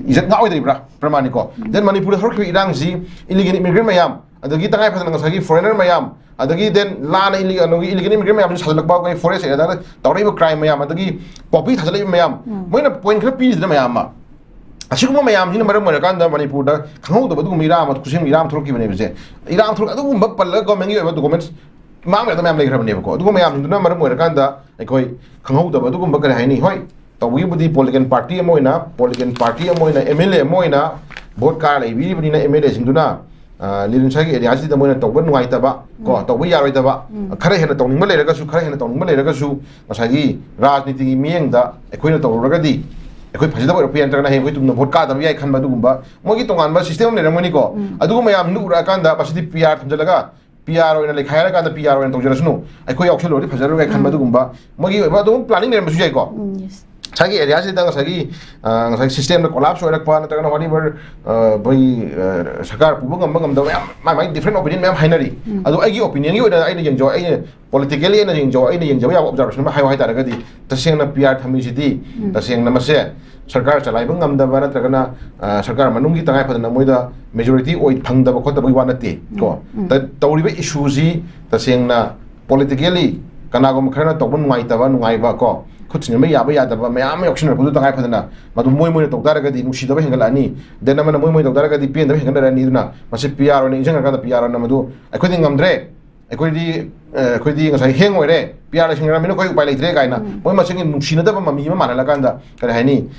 izat nga oidri bra pramani ko then manipur horki irang ji illegal immigrant mayam adagi tangai phadana ngasagi foreigner mayam adagi then la na illegal immigrant mayam salak ba ko forest area da tawri crime mayam adagi popi thajali mayam moina point khra pi dina mayam ma ꯑꯁꯤꯒꯨꯝꯕ ꯃꯌꯥꯝꯁꯤꯅ ꯃꯔꯝ ꯑꯣꯏꯔꯀꯥꯟꯗ ꯃꯅꯤꯄꯨꯔꯗ ꯈꯪꯍꯧꯗꯕ ꯑꯗꯨꯒꯨꯝꯕ ꯏꯔꯥꯡ ꯑꯃ ꯈꯨꯠꯁꯦꯝꯒꯤ ꯏꯔꯥꯡ ꯊꯣꯛꯂꯛꯈꯤꯕꯅꯦꯕꯁꯦ ꯏꯔꯥꯡ ꯊꯣꯛꯂꯛ ꯑꯗꯨꯒꯨꯝꯕ ꯄꯜꯂꯒ ꯒꯣꯔꯃꯦꯟꯒꯤ ꯑꯣꯏꯕ ꯗꯣꯀꯨꯃꯦꯟꯠꯁ ꯃꯥꯡꯂꯒ ꯃꯌꯥꯝ ꯂꯩꯈ꯭ꯔꯕꯅꯦꯕꯀꯣ ꯑꯗꯨꯒꯨꯝꯕ ꯃꯌꯥꯝꯁꯤꯡꯗꯨꯅ ꯃꯔꯝ ꯑꯣꯏꯔꯀꯥꯟꯗ ꯑꯩꯈꯣꯏ ꯈꯪꯍꯧꯗꯕ ꯑꯗꯨꯒꯨꯝꯕ ꯀꯔꯤ ꯍꯥꯏꯅꯤ ꯍꯣꯏ ꯇꯧꯕꯒꯤꯕꯨꯗꯤ ꯄꯣꯂꯤꯇꯤꯀꯦꯜ ꯄꯥꯔꯇꯤ ꯑꯃ ꯑꯣꯏꯅ ꯄꯣꯂꯤꯇꯤꯀꯦꯜ ꯄꯥꯔꯇꯤ ꯑꯃ ꯑꯣꯏꯅ MLA ꯑꯃ ꯑꯣꯏꯅ ꯚꯣꯠ ꯀꯥꯔ ꯂꯩꯕꯤꯔꯤꯕꯅꯤꯅ MLAꯁꯤꯡꯗꯨꯅ ꯂꯤꯔꯤꯜ ꯁꯥꯏꯒꯤ ꯑꯦꯔꯤꯌꯥꯁꯤꯗ ꯃꯣꯏꯅ ꯇꯧꯕ ꯅꯨꯡꯉꯥꯏꯇꯕ ꯀꯣ ꯇꯧꯕ ꯌꯥꯔꯣꯏꯗꯕ ꯈꯔ ꯍꯦꯟꯅ ꯇꯧꯅꯤꯡꯕ ꯂꯩꯔꯒꯁꯨ ꯉꯁꯥꯏꯒꯤ ꯔꯥꯖꯅꯤꯇꯤꯒꯤ ꯃꯤꯠꯌꯦꯡꯗ ꯑꯩꯈꯣꯏꯅ ꯇꯧꯔꯨꯔꯒꯗꯤ ꯑꯩꯈꯣꯏ ꯐꯖꯗꯕ ꯑꯣꯏꯔꯛꯄ ꯌꯥꯏ ꯅꯠꯇ꯭ꯔꯒꯅ ꯍꯌꯦꯡ ꯑꯩꯈꯣꯏ ꯇꯨꯡꯗ ꯚꯣꯠ ꯀꯥꯗꯕ ꯌꯥꯏ ꯈꯟꯕ ꯑꯗꯨꯒꯨꯝꯕ ꯃꯣꯏꯒꯤ ꯇꯣꯉꯥꯟꯕ ꯁꯤꯁꯇꯦꯝ ꯑꯃ ꯂꯩꯔꯝꯒꯅꯤꯀꯣ ꯑꯗꯨꯒꯨꯝꯕ ꯃꯌꯥꯝꯗꯨ ꯎꯔꯛꯑꯀꯥꯟꯗ ꯃꯁꯤꯗꯤ PR ꯊꯝꯖꯤꯜꯂꯒ PR ꯑꯣꯏꯅ ꯂꯩꯈꯥꯏꯔꯀꯥꯟꯗ PR ꯑꯣꯏꯅ ꯇꯧꯖꯔꯁꯅꯨ ꯑꯩꯈꯣꯏ ꯌꯥꯎꯁꯜꯂꯨꯔꯗꯤ ꯐꯖꯔꯣꯏ ꯈꯟꯕ ꯑꯗꯨꯒꯨꯝꯕ ꯃꯣꯏꯒꯤ ꯑꯣꯏꯕ ꯑꯗꯨꯝ ꯄ꯭ꯂꯥꯅꯤꯡ ꯂꯩꯔꯝꯕꯁꯨ ꯌꯥꯏꯀꯣ ꯉꯁꯥꯏꯒꯤ ꯑꯦꯔꯤꯌꯥꯁꯤꯗ ꯉꯁꯥꯏꯒꯤ ꯁꯤꯁꯇꯦꯝꯗ ꯀꯣꯂꯥꯞꯁ ꯑꯣꯏꯔꯛꯄ ꯅꯠꯇ꯭ꯔꯒꯅ ꯋꯥꯔꯤꯕꯔ ꯑꯩꯈꯣꯏ ꯁꯔꯀꯥꯔ ꯄꯨꯕ ꯉꯝꯕ ꯉꯝꯗꯕ ꯃꯌꯥꯝ ꯃꯥꯒꯤ ꯗꯤꯐ꯭ꯔꯦꯟ ꯑꯣꯄꯤꯅꯤꯌꯟ ꯃꯌꯥꯝ ꯍꯥꯏꯅꯔꯤ ꯑꯗꯣ ꯑꯩꯒꯤ ꯑꯣꯄꯤꯅꯤꯌꯟꯒꯤ ꯑꯣꯏꯅ ꯑꯩꯅ ꯌꯦꯡꯖꯧ ꯑꯩꯅ ꯄꯣꯂꯤꯇꯤꯀꯦꯜꯂꯤ ꯑꯩꯅ ꯌꯦꯡꯖꯕ ꯌꯥꯕ ꯑꯣꯕꯖꯥꯔꯕꯦꯁꯟ ꯑꯃ ꯍꯥꯏꯇꯥꯔꯒꯗꯤ ꯇꯁꯦꯡꯅ PR ꯊꯝꯃꯤꯁꯤꯗꯤ ꯇꯁꯦꯡꯅ ꯃꯁꯦ ꯁꯔꯀꯥꯔ ꯆꯂꯥꯏꯕ ꯉꯝꯗꯕ ꯅꯠꯇ꯭ꯔꯒꯅ ꯁꯔꯀꯥꯔ ꯃꯅꯨꯡꯒꯤ ꯇꯉꯥꯏ ꯐꯗꯅ ꯃꯣꯏꯗ ꯃꯦꯖꯣꯔꯤꯇꯤ ꯑꯣꯏ ꯐꯪꯗꯕ ꯈꯣꯠꯇꯕꯒꯤ ꯋꯥ ꯅꯠꯇꯦ ꯀꯣ ꯇꯧꯔꯤꯕ ꯏꯁꯨꯁꯤ ꯇꯁꯦꯡꯅ ꯄꯣꯂꯤꯇꯤꯀꯦꯜꯂꯤ ꯀꯅꯥꯒꯨꯝꯕ ꯈꯔꯅ ꯇꯧꯕ ꯅꯨꯡꯉꯥꯏꯕ ꯀꯣ ꯈꯨꯠ ꯁꯤꯟꯕ ꯌꯥꯕ ꯌꯥꯗꯕ ꯃꯌꯥꯝ ꯌꯥꯎꯁꯤꯟꯅꯔꯛꯄꯗꯨ ꯇꯉꯥꯏ ꯐꯗꯅ ꯃꯗꯨ ꯃꯣꯏꯅ ꯇꯧ ꯇꯥꯔꯒꯗꯤ ꯅꯨꯡꯁꯤꯗꯕ ꯍꯦꯟꯒꯠꯂꯛꯑꯅꯤ ꯗꯦꯟ ꯑꯃꯅ ꯃꯣꯏ ꯇꯧ ꯇꯥꯔꯒꯗꯤ ꯄꯦꯟꯗꯕ ꯍꯦꯟꯒꯠꯂꯛꯑꯅꯤ ꯑꯗꯨꯅ ꯃꯁꯤ PR ꯑꯣꯏꯅ ꯏꯟꯖꯟꯈ꯭ꯔꯀꯥꯟꯗ PR ꯑꯣꯏꯅ ꯃꯗꯨ ꯑꯩꯈꯣꯏꯗꯤ ꯉꯝꯗ꯭ꯔꯦ ꯑꯩꯈꯣꯏꯗꯤꯉꯁꯥꯏ ꯍꯦꯡ ꯑꯣꯏꯔꯦ PR ꯂꯩꯁꯤꯟꯈ꯭ꯔꯕꯅꯤꯅ ꯑꯩꯈꯣꯏ ꯎꯄꯥꯏ ꯂꯩꯇ꯭ꯔꯦ ꯀꯥꯏꯅ ꯃꯣꯏ ꯃꯁꯤꯒꯤ ꯅꯨꯡꯁꯤꯅꯗꯕ ꯃꯃꯤ ꯑꯃ ꯃꯥꯟꯍꯜꯂꯀꯥꯟꯗ ꯀꯔꯤ ꯍꯥꯏꯅꯤ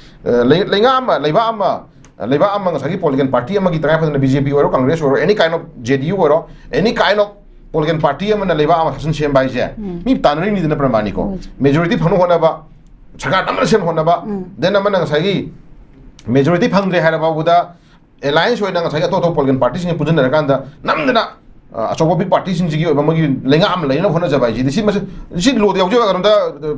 ꯂꯩꯕꯥꯛ ꯑꯃ ꯉꯁꯥꯏꯒꯤ ꯄꯣꯂꯤꯇꯤꯀꯦꯜ ꯄꯥꯔꯇꯤ ꯑꯃꯒꯤ ꯇꯉꯥꯏ ꯐꯗꯅ BJP ꯑꯣꯏꯔꯣ ꯀꯪꯒ꯭ꯔꯦꯁ ꯑꯣꯏꯔꯣ ꯑꯦꯅꯤ ꯀꯥꯏꯟ ꯑꯣꯐ JDU ꯑꯣꯏꯔꯣ ꯑꯦꯅꯤ ꯀꯥꯏꯟ ꯑꯣꯐ ꯄꯣꯂꯤꯇꯤꯀꯦꯜ ꯄꯥꯔꯇꯤ ꯑꯃꯅ ꯂꯩꯕꯥꯛ ꯑꯃ ꯐꯖꯅ ꯁꯦꯝꯕ ꯍꯥꯏꯁꯦ ꯃꯤ ꯇꯥꯟꯅꯔꯤꯅꯤꯗꯅ ꯄ꯭ꯔꯃꯥꯅꯤꯀꯣ ꯃꯦꯖꯣꯔꯤꯇꯤ ꯐꯪꯅ ꯍꯣꯠꯅꯕ सरकार नमन सेम होनबा देन अमन ngसाई मेजॉरिटी फंगद्रे हारबाबुदा एलायंस होइना ngसाई अतो पॉलिटिकल पार्टी सिंग पुजन रकांदा नमदना अचोबा बिग पार्टी सिंग जिगी ओबा मगी लेंगा आम लेना होना जबाई जी दिसी लो देउ जो गरंदा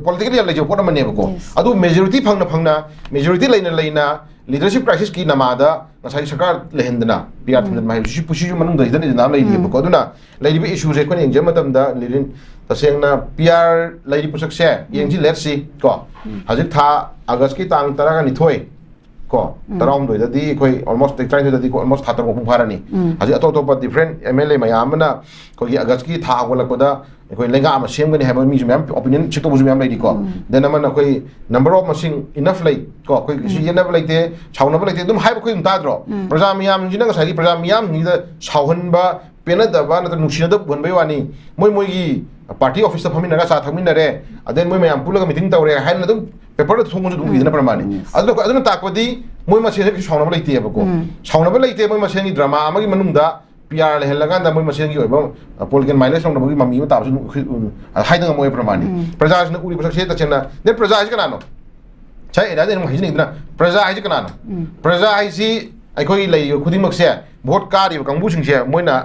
पॉलिटिकली लेजो पोट मने बको अदु मेजॉरिटी फंगना मेजॉरिटी लेना लीडरशिप क्राइसिस की नमादा ngसाई सरकार लेहंदना PR थमन माइ सिसु पुसिजु मनुंग दैदन इना लेदि बको अदुना लेदिबे इशू जे कोन एंजे मतमदा लिरिन तसेंगना PR लेदि पुसकसे येंजी लेट्स सी को हजिक था अगस्त की तांग तरागा निथोय को तराउम दोइददी कोई ऑलमोस्ट ट्राइन दोइददी को ऑलमोस्ट थातर को फारानी हजिक अतो तो डिफरेंट MLA मयामना कोई अगस्त की था गोलकदा कोई लेंगा अमा सेमगनी हैबा मी जुमयाम ओपिनियन छितो बुजुमयाम लेदि को देन अमन कोई नंबर ऑफ मसिंग इनफ लै को कोई येनब लैते छाउनब लैते दुम हाइब कोई ताद्रो प्रजा मियाम जिना गसाई प्रजा मियाम निदा छाउहनबा पेनदबा नत नुसिनदब बनबै वानी मोई पार्टी ऑफिस फमीनगा चा थमिनरे अदेन मोय मयाम पुलगा मीटिंग तवरे हाइन दम पेपर थोंगु दुम इदना प्रमाणी अदन ताकपदी मोय मसे छाउनब लैते बको छाउनब लैते मोय मसेनी ड्रामा अमगी मनुंगदा PR लेहलगांदा मोय मसेनी ओइबा पॉलिटिकल माइलेज लंगनबगी मम्मी म ताबसु हाइदंग मोय प्रमाणी प्रजासना उरी बसक तचना दे प्रजा हाइ कनानो छै एदा दे हाइजनी इदना प्रजा हाइ कनानो प्रजा हाइसी अखोई लै खुदिमकसे वोट कारिब कांगबु सिंगसे मोयना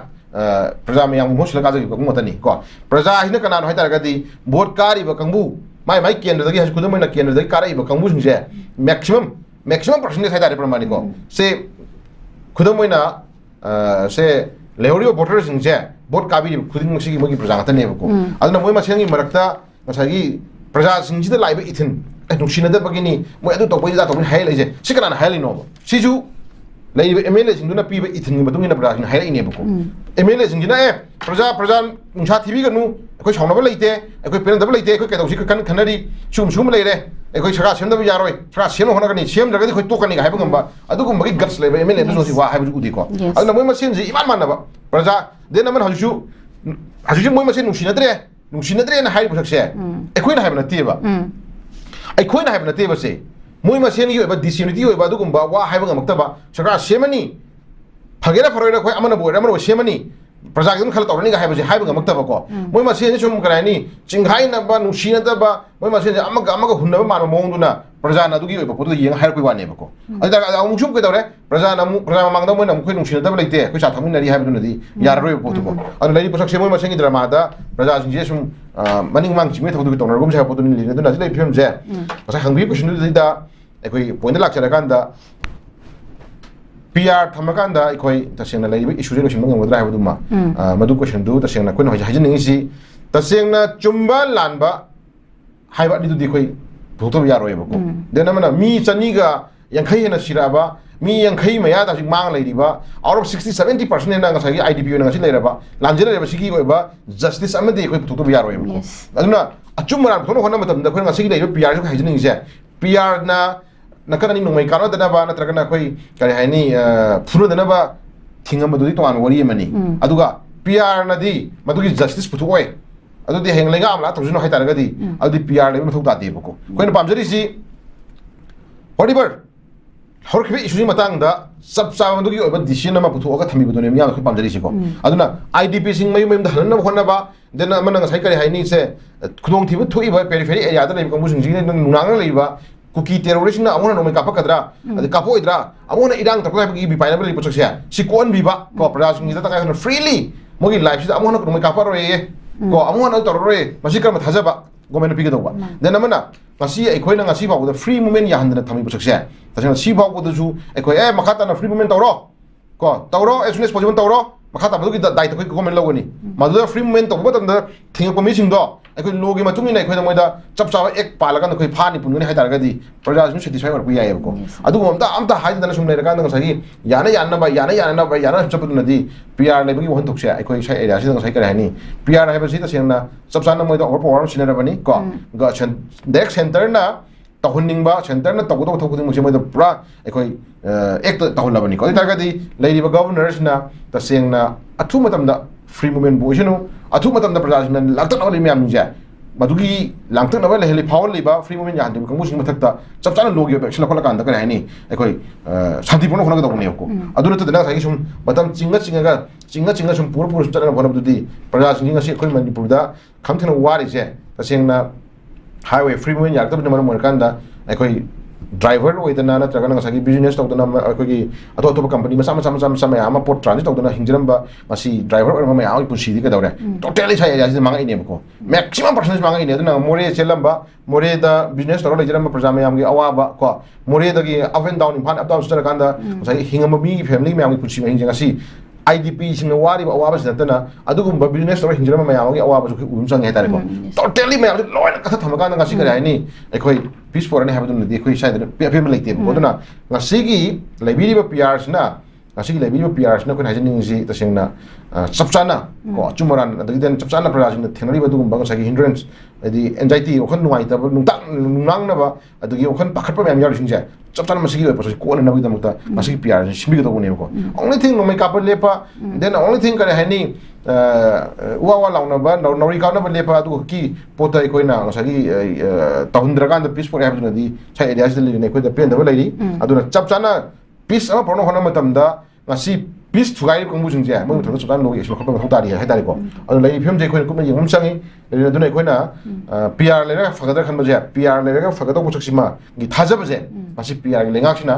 प्रजा मयाम मोसला काजगी कंगमतनी को प्रजा हाइना कनानो हाइ तारगदी वोट कारिब कांगबु माइ केंद्रदगी high खुदम Moyna केंद्रदगी काराइब कांगबु सिंगसे maximum percentage high तारे प्रमाणी को से खुदम मोयना से लेहरियो वोटर सिंगसे वोट काबी खुदिमकसी मोगी प्रजा गतनेबको अदना मोय मसेंगी मरक्ता ngसाई प्रजा सिंगसिदा लाइबे इथिन नुसिनदबगिनी मोय अदु तोबई दा तोबई हाइ लैजे सिकनाना हाइ लैनो सिजु लेबे MLA सिंगदुना पीबे इथिन बदुंगिना प्रजा सिंग हाइ लैनेबको MLA सिंगजिना प्रजा नुसा थिबिगनु अखोय साउनबा लैते अखोय पेनदबा लैते अखोय केदौसी कन खनरी सुम लेरे अखोय सरकार सेमदबा यारोय सरकार सेम होनगनी सेम जगदी अखोय तोकनी हाइबा गंबा अदुगुंबगी गट्स लेबे MLA दुसोसी वा हाइबु उदिको अदुना मोय मसेनजी इमान मानबा प्रजा देन अमन हजु मोय मसेन नुसिनद्रे ना हाइबु सकसे अखोयना हाइबा नतेबा अखोयना हाइबा नतेबा से मोय मसेन की डिसयूनिटी होइबा वा हाइबा गमक्तबा सरकार सेमनी फगेरा फरोइरा खोय अमन बोय सेमनी प्रजा की खल तौरनी हाइबसे हाइबा गमक्तबा को मोय मसेन सुम करानी चिंघाइनबा नुसिनदबा मोय मसेन अमग हुन्नबा मानो मोंगदुना प्रजा नदुगी होइबा पोतु येंग हाइरपै वानेबको अदा अमुसुम के प्रजा मांगदा मोय नमखोय नुसिनदबा लैते खोय चा थमिनरी हाइबदुनदी याररोय पोतुको अन लैरि पोसक से मोय मसेन की ड्रामादा प्रजा सिंजे सुम मनिंग मांग चिमे थबदुगी तौनरगुम से पोतुनि लिनदुना जि फिल्म जे मसा हंगबी क्वेश्चन दुदा अखोय पॉइंट लाक्चरकांदा PR थमकांदा अखोय तसेंना लैबे इशू लोसिन मंगमद्रा हाइबदुमा मदु क्वेश्चन दु तसेंना कोन हाइजनिंगसी तसेंना चुम्बा लानबा हाइबा दिदुदि खोय भोतब यारोयबको देन मना मी चनीगा यंखै हेना सिराबा मी यंखै मया दासि मांग लैरिबा आउट ऑफ 60-70% हेना ngसाई IDP ओना ngasi लैरबा लांजन लेबा सिगी ओइबा जस्टिस अमदि खोय भोतब यारोयबको अदुना अचुमरा थोनो होना मतमदा खोय ngasi लैबे PR जो हाइजनिंगसे PR ना nakan ni nungmai karo dana ba natragana khoi kari haini phuru dana ba thingam badudi to an wari mani aduga PR na di madugi justice putu oi adu di heng lenga amla tawjino hai taraga di adu PR le mathuk ta de bako koina pamjari si whatever horkhibi issue matang da sab sa madugi oba decision ma putu oga thami budone mya khoi pamjari si ko aduna IDP sing mai mai da halna khona ba then amana ngai kari haini se khudong thibu thui ba periphery area da le ko musing jing nunang le ba kuki terrorist na amona no me kapa kadra adi kapo idra amona idang ta ko bi bi paina bali puchak sia si kon bi ba ko prajas ngi ta ka freely mogi life si amona no me kapa ro ye ko amona to ro ye masi kar ma thaja ba gomen pi ga do ba then amana ngasi ai khoina ngasi ba ko free movement ya handna thami puchak sia ta sing si ba ko du su ai khoi makata na free movement tawro ko tawro as soon as possible tawro makata ba gi dai ta ko gomen logoni madu free movement to ba tam da thing ko mi sing do ai logi ma tumi nai khoi da moida chap chap ek pala kan khoi phani pun ni hai tar ga di praja su satisfy war pu ya ko adu amta hai da sum le kan da sai yana ba yana chap na di PR le bi won thok sia ai khoi sai area si da sai ka ni PR hai ba si ta sing na chap chap na moida or power sin na ba ni ko ga chen direct center na tahunning ba center na tagu thok thok mu moida pura ai khoi ek ta tahun la ba ni ko tar ga di lady ba governors na ta sing na athu matam da free movement bo jenu athu matam da praja sin lakta na le myam ja madugi langtak na ba le heli power le ba free movement ya handu kamu sing mathak ta chap chana logi ba sila khola kan da kai ni ai shanti purna khona ga ne ko aduna to da sai sum matam chinga sum pur chana bona du di praja sing ngi khoi manipur da khamthina wari je ta sing na highway free movement ya ta na mo kan da ai driver oi da na tra ga sagi business to da na ai ato company ma sama ama port transit to da hingjiram ba masi driver or ma ya oi pusi di ka dawre totally sai ya ji mangai ne ko maximum percentage mangai ne da more chelam ba more da business to le jiram ba prajama yam gi awa ba ko more da gi up and down in pan up down star kan da sai hingam mi family me am gi pusi ma hingjanga si IDP sing wari ba awa ba sinatana adugum ba business to hingjira ma ya gi awa ba su um sang he tare ko totally me loin ka thama kan ngasi ka rai ni ai peace for ne habadun di khoi sai da pm leite bo duna ngasi gi library ba PRs na ngasi gi library ba PRs na ko hajin ning ji ta sing na sapchana ko chumaran adagi den sapchana prajin na thenari ba dugum ba ngasi hindrance adi anxiety okhan nuai ta nung na ba adagi okhan pakhat pa me yar sing ja sapchana masigi ba so ko na bi da mukta masigi PR shimi ga do ne ko only thing no me kapal lepa then only thing kare hani wa launa ba nori ka na ba lepa adu ki pota ko na ngasi tahundra kan da peace for habduna di sai area de ne ko da pen da ba lai aduna sapchana peace ama porno hona matam da ngasi peace thugai ko mu jingja mo thon sudan lo islo khapa thong tari hai tari ko adu lai phim je ko ko yum changi le du ne ko na PR le ra fagada khan ba je PR le ra fagada ko chaksima gi thaja ba je ngasi PR le ngak sina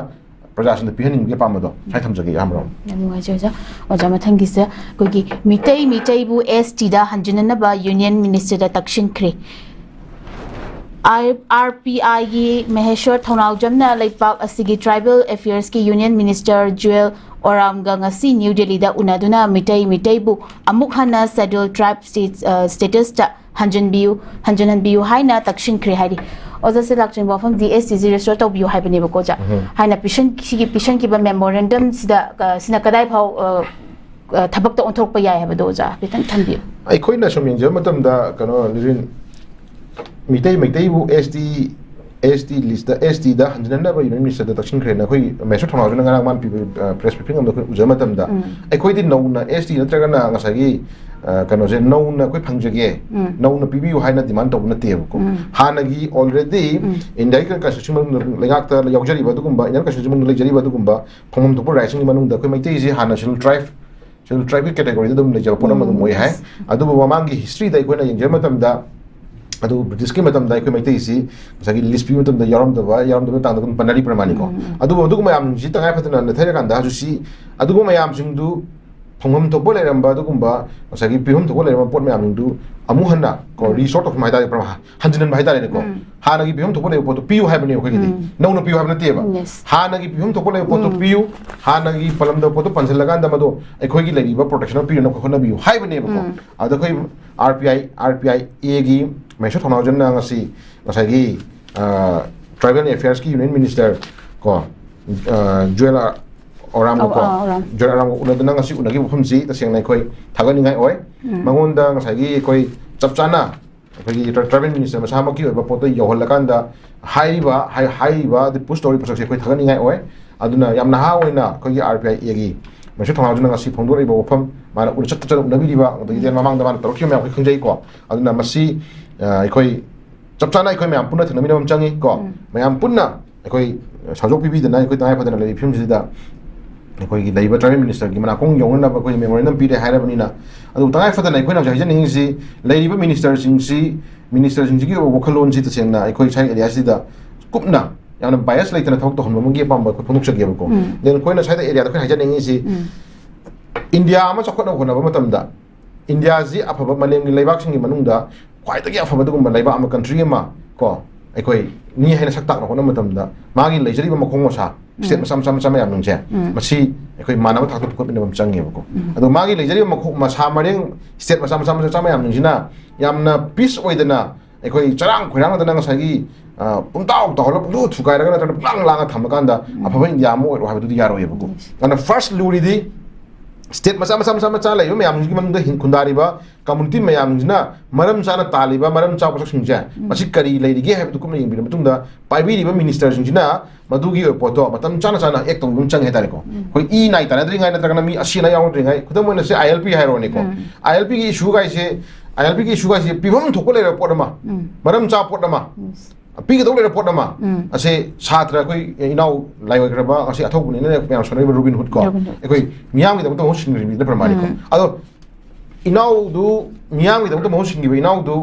praja sin da pihaning ge pam do sai tham jagi amro nami wa ja oja ma thangi se ko gi mitai bu ST da hanjina na ba union minister da takshin kre RPI gi Maheshwar Thonau jamna laipak asigi tribal affairs ki union minister Jewel Oram ga ngasi New Delhi da unaduna mitai bu amuk hana scheduled tribe status ta hanjan biu haina takshin kre hari oza se lakchen ba fam DSTG restore to biu hai bane ba ko ja haina pishan ki ba memorandum sina kadai phau thabak to onthok pa yai ha ba do ja bitan thambi ai khoi na soming je matam da kano lirin mitai bu ST list da ST da hanjana ba union minister da takshin kre na khoi meso thona juna ngana man press briefing am da ujama tam da ai khoi di no na ST na traga na ngasagi kano je no na khoi phangjage no na PBU haina demand to na te ko hanagi already indica ka suchum lengak ta yaujari ba dugum ba inan ka suchum lejari ba dugum ba phomom to rising manung da khoi maitai ji hana shil drive category da dum leja pona ma moi hai adu ba mangi history da khoi na yengema tam da adu British ki matam da ko maitai si sagi list pi matam da yaram da tang da kun panari pramani ko adu mayam ji tangai phatna na thera kan da ju si adu mayam sing du phongam to bole ramba du kumba sagi pihum to bole ramba pot mayam du amu hanna ko resort of maida prama hanjinan maida ne ko hana gi pihum to bole pot piu hai bane ko gi no no piu hai bane te ba hana gi pihum to bole pot piu hana gi palam da pot pansel lagan da mado ai khoi gi lari ba protection piu no ko na biu hai bane ko adu khoi RPI A gi Maheshwar Thonau jamna ngasi ngasagi tribal affairs ki union minister ko Jewel Oram ko Jewel Oram unadana ngasi unagi phumsi ta seng nai khoi thagani ngai oi mangon da ngasagi khoi chapchana ꯑꯩꯈꯣꯏꯒꯤ tribal minister ꯃꯁꯥꯃꯛꯀꯤ ꯑꯣꯏꯕ ꯄꯣꯠꯇꯣ ꯌꯧꯍꯜꯂꯀꯥꯟꯗ ꯍꯥꯏꯔꯤꯕ push ꯇꯧꯔꯤꯕ ꯄꯣꯠꯁꯛꯁꯦ ꯑꯩꯈꯣꯏ ꯊꯥꯒꯠꯅꯤꯡꯉꯥꯏ ꯑꯣꯏ ꯑꯗꯨꯅ ꯌꯥꯝ ꯅꯍꯥ ꯑꯣꯏꯅ ꯑꯩꯈꯣꯏꯒꯤ RPIAꯒꯤ ꯃꯦꯁꯔ ꯊꯣꯡꯅꯥꯎꯖꯝꯅ ꯉꯁꯤ ꯐꯣꯡꯗꯣꯔꯛꯏꯕ ꯋꯥꯐꯝ ꯃꯥꯅ ꯆꯠ ꯎꯅꯕꯤꯔꯤꯕ ꯑꯗꯒꯤ ꯃꯃꯥꯡꯗ ꯃꯥꯅ ꯇꯧꯔꯛꯈꯤꯕ ꯃꯌꯥꯝ ꯑꯩꯈꯣꯏ ꯈꯪꯖꯩꯀꯣ ꯑꯗꯨꯅ ꯃꯁꯤ ꯑꯩꯈꯣꯏ ꯆꯞ ꯆꯥꯅ ꯑꯩꯈꯣꯏ ꯃꯌꯥꯝ ꯄꯨꯟꯅ ꯊꯦꯡꯅꯃꯤꯟꯅꯕ ꯑꯃ ꯆꯪꯉꯤ ꯀꯣ ꯃꯌꯥꯝ ꯄꯨꯟꯅ ꯑꯩꯈꯣꯏ ꯁꯥꯖꯣꯛ ꯄꯤꯕꯤꯗꯅ ꯑꯩꯈꯣꯏ ꯇꯉꯥꯏ ꯐꯗꯅ ꯂꯩꯔꯤꯕ ꯐꯤꯕꯝꯁꯤꯗ ꯑꯩꯈꯣꯏꯒꯤ ꯂꯩꯔꯤꯕ ꯇ꯭ꯔꯥꯏꯕꯦꯜ ꯃꯤꯅꯤꯁꯇꯔꯒꯤ ꯃꯅꯥꯀꯣꯡ ꯌꯧꯅꯅꯕ ꯑꯩꯈꯣꯏ ꯃꯦꯃꯣꯔꯦꯟꯗꯝ ꯄꯤꯔꯦ ꯍꯥꯏꯔꯕꯅꯤꯅ ꯑꯗꯨ ꯇꯉꯥꯏ ꯐꯗꯅ ꯑꯩꯈꯣꯏꯅ ꯍꯧꯖꯤꯛ ꯍꯥꯏꯖꯅꯤꯡꯉꯤꯁꯤ ꯂꯩꯔꯤꯕ ꯃꯤꯅꯤꯁꯇꯔꯁꯤꯡꯁꯤꯒꯤ ꯋꯥꯈꯜꯂꯣꯟꯁꯤ ꯇꯁꯦꯡꯅ ꯑꯩꯈꯣꯏ ꯁꯥꯏ ꯑꯦꯔꯤꯌꯥꯁꯤꯗ ꯀꯨꯞꯅ ꯌꯥꯝꯅ ꯕꯥꯏꯁ ꯂꯩꯇꯅ ꯊꯕꯛ ꯇꯧꯍꯟꯕ ꯑꯃꯒꯤ ꯑꯄꯥꯝꯕ ꯑꯩꯈꯣꯏ ꯐꯣꯡꯗꯣꯛꯆꯒꯦꯕꯀꯣ ꯗꯦꯟ ꯑꯩꯈꯣꯏꯅ ꯁꯥꯏꯗ ꯑꯦꯔꯤꯌꯥꯗ ꯑꯩꯈꯣꯏꯅ ꯍꯥꯏꯖꯅꯤꯡꯉꯤꯁꯤ ꯏꯟꯗꯤꯌꯥ ꯑꯃ ꯆꯥꯎꯈꯠꯅꯕ ꯍꯣꯠꯅꯕ ꯃꯇꯝꯗ ꯏꯟꯗꯤꯌꯥꯁꯤ ꯑꯐꯕ ꯃꯥꯂꯦꯝꯒꯤ ꯂꯩꯕꯥꯛꯁꯤꯡꯒꯤ ꯃꯅꯨꯡꯗ ꯈ꯭ꯋꯥꯏꯗꯒꯤ ꯑꯐꯕ ꯑꯗꯨꯒꯨꯝꯕ ꯂꯩꯕꯥꯛ ꯑꯃ ꯀꯟꯇ꯭ꯔꯤ ꯑꯃ ꯀꯣ ꯑꯩꯈꯣꯏ ꯃꯤ ꯍꯥꯏꯅ ꯁꯛ ꯇꯥꯛꯅ ꯍꯣꯠꯅꯕ ꯃꯇꯝꯗ ꯃꯥꯒꯤ ꯂꯩꯖꯔꯤꯕ ꯃꯈꯣꯡ ꯃꯁꯥ ꯁ꯭ꯇꯦꯠ ꯃꯆꯥ ꯃꯌꯥꯝꯁꯦ ꯃꯁꯤ ꯑꯩꯈꯣꯏ ꯃꯥꯟꯅꯕ ꯊꯥꯛꯇ ꯄꯨꯈꯠꯃꯤꯟꯅꯕ ꯑꯃ ꯆꯪꯉꯦꯕꯀꯣ ꯑꯗꯣ ꯃꯥꯒꯤ ꯂꯩꯖꯔꯤꯕ ꯃꯁꯥ ꯃꯔꯦꯡ ꯁ꯭ꯇꯦꯠ ꯃꯆꯥ ꯃꯌꯥꯝꯁꯤꯡꯁꯤꯅ ꯌꯥꯝꯅ ꯄꯤꯁ ꯑꯣꯏꯗꯅ ꯑꯩꯈꯣꯏ ꯆꯔꯥꯡ ꯈꯣꯏꯔꯥꯡꯅꯗꯅ ꯉꯁꯥꯏꯒꯤ ꯄꯨꯡꯇꯥꯎ ꯇꯧꯍꯜꯂꯒ ꯄꯨꯡꯊꯨ ꯊꯨꯒꯥꯏꯔꯒ ꯅꯠꯇ꯭ꯔꯒ ꯄꯨꯡꯂꯥꯡ ꯂꯥꯡꯉ ꯊꯝꯃꯀꯥꯟꯗ ꯑꯐꯕ ꯏꯟꯗꯤꯌꯥ ꯑꯃ ꯑꯣꯏꯔꯣ ꯍꯥꯏꯕꯗꯨꯗꯤ ꯌꯥꯔꯣꯏꯌꯦꯕꯀꯣ ꯑꯗꯨꯅ ꯐꯥꯔꯁ ꯂꯨꯔꯤꯗꯤ स्टेट मचा लेब मैम खुंदारीब कम्युनिटी मैमना मरम चाना तालीब मरम चा पोषकसिंजे मसी करी लेरिगे है कुम येंबिर मतुंगदा पाइबिरिब मिनिस्टर सिंजिना मदुगी पोतो मतम चाना चाना एक तंगुम चंग है तारेको कोई ई नाइ तानद्रिंगाय नत्रगना मी असिना यावद्रिंगाय खुदम मोइना से ILP हाइरोनेको ILP की इशू गाइसे पिभम थोको लेर पोटमा मरम चा पोटमा पीगदौ लेर पोटमा असे छात्र कोई इनाउ लाइवग्रबा असे अथौबुनिने मैम सनैब रुबिन हुड को एकोई मियाम की दमतो होसिंग्रिबि द प्रमाणिको अदो इनाउ दु मियाम की दमतो होसिंगिबि इनाउ दु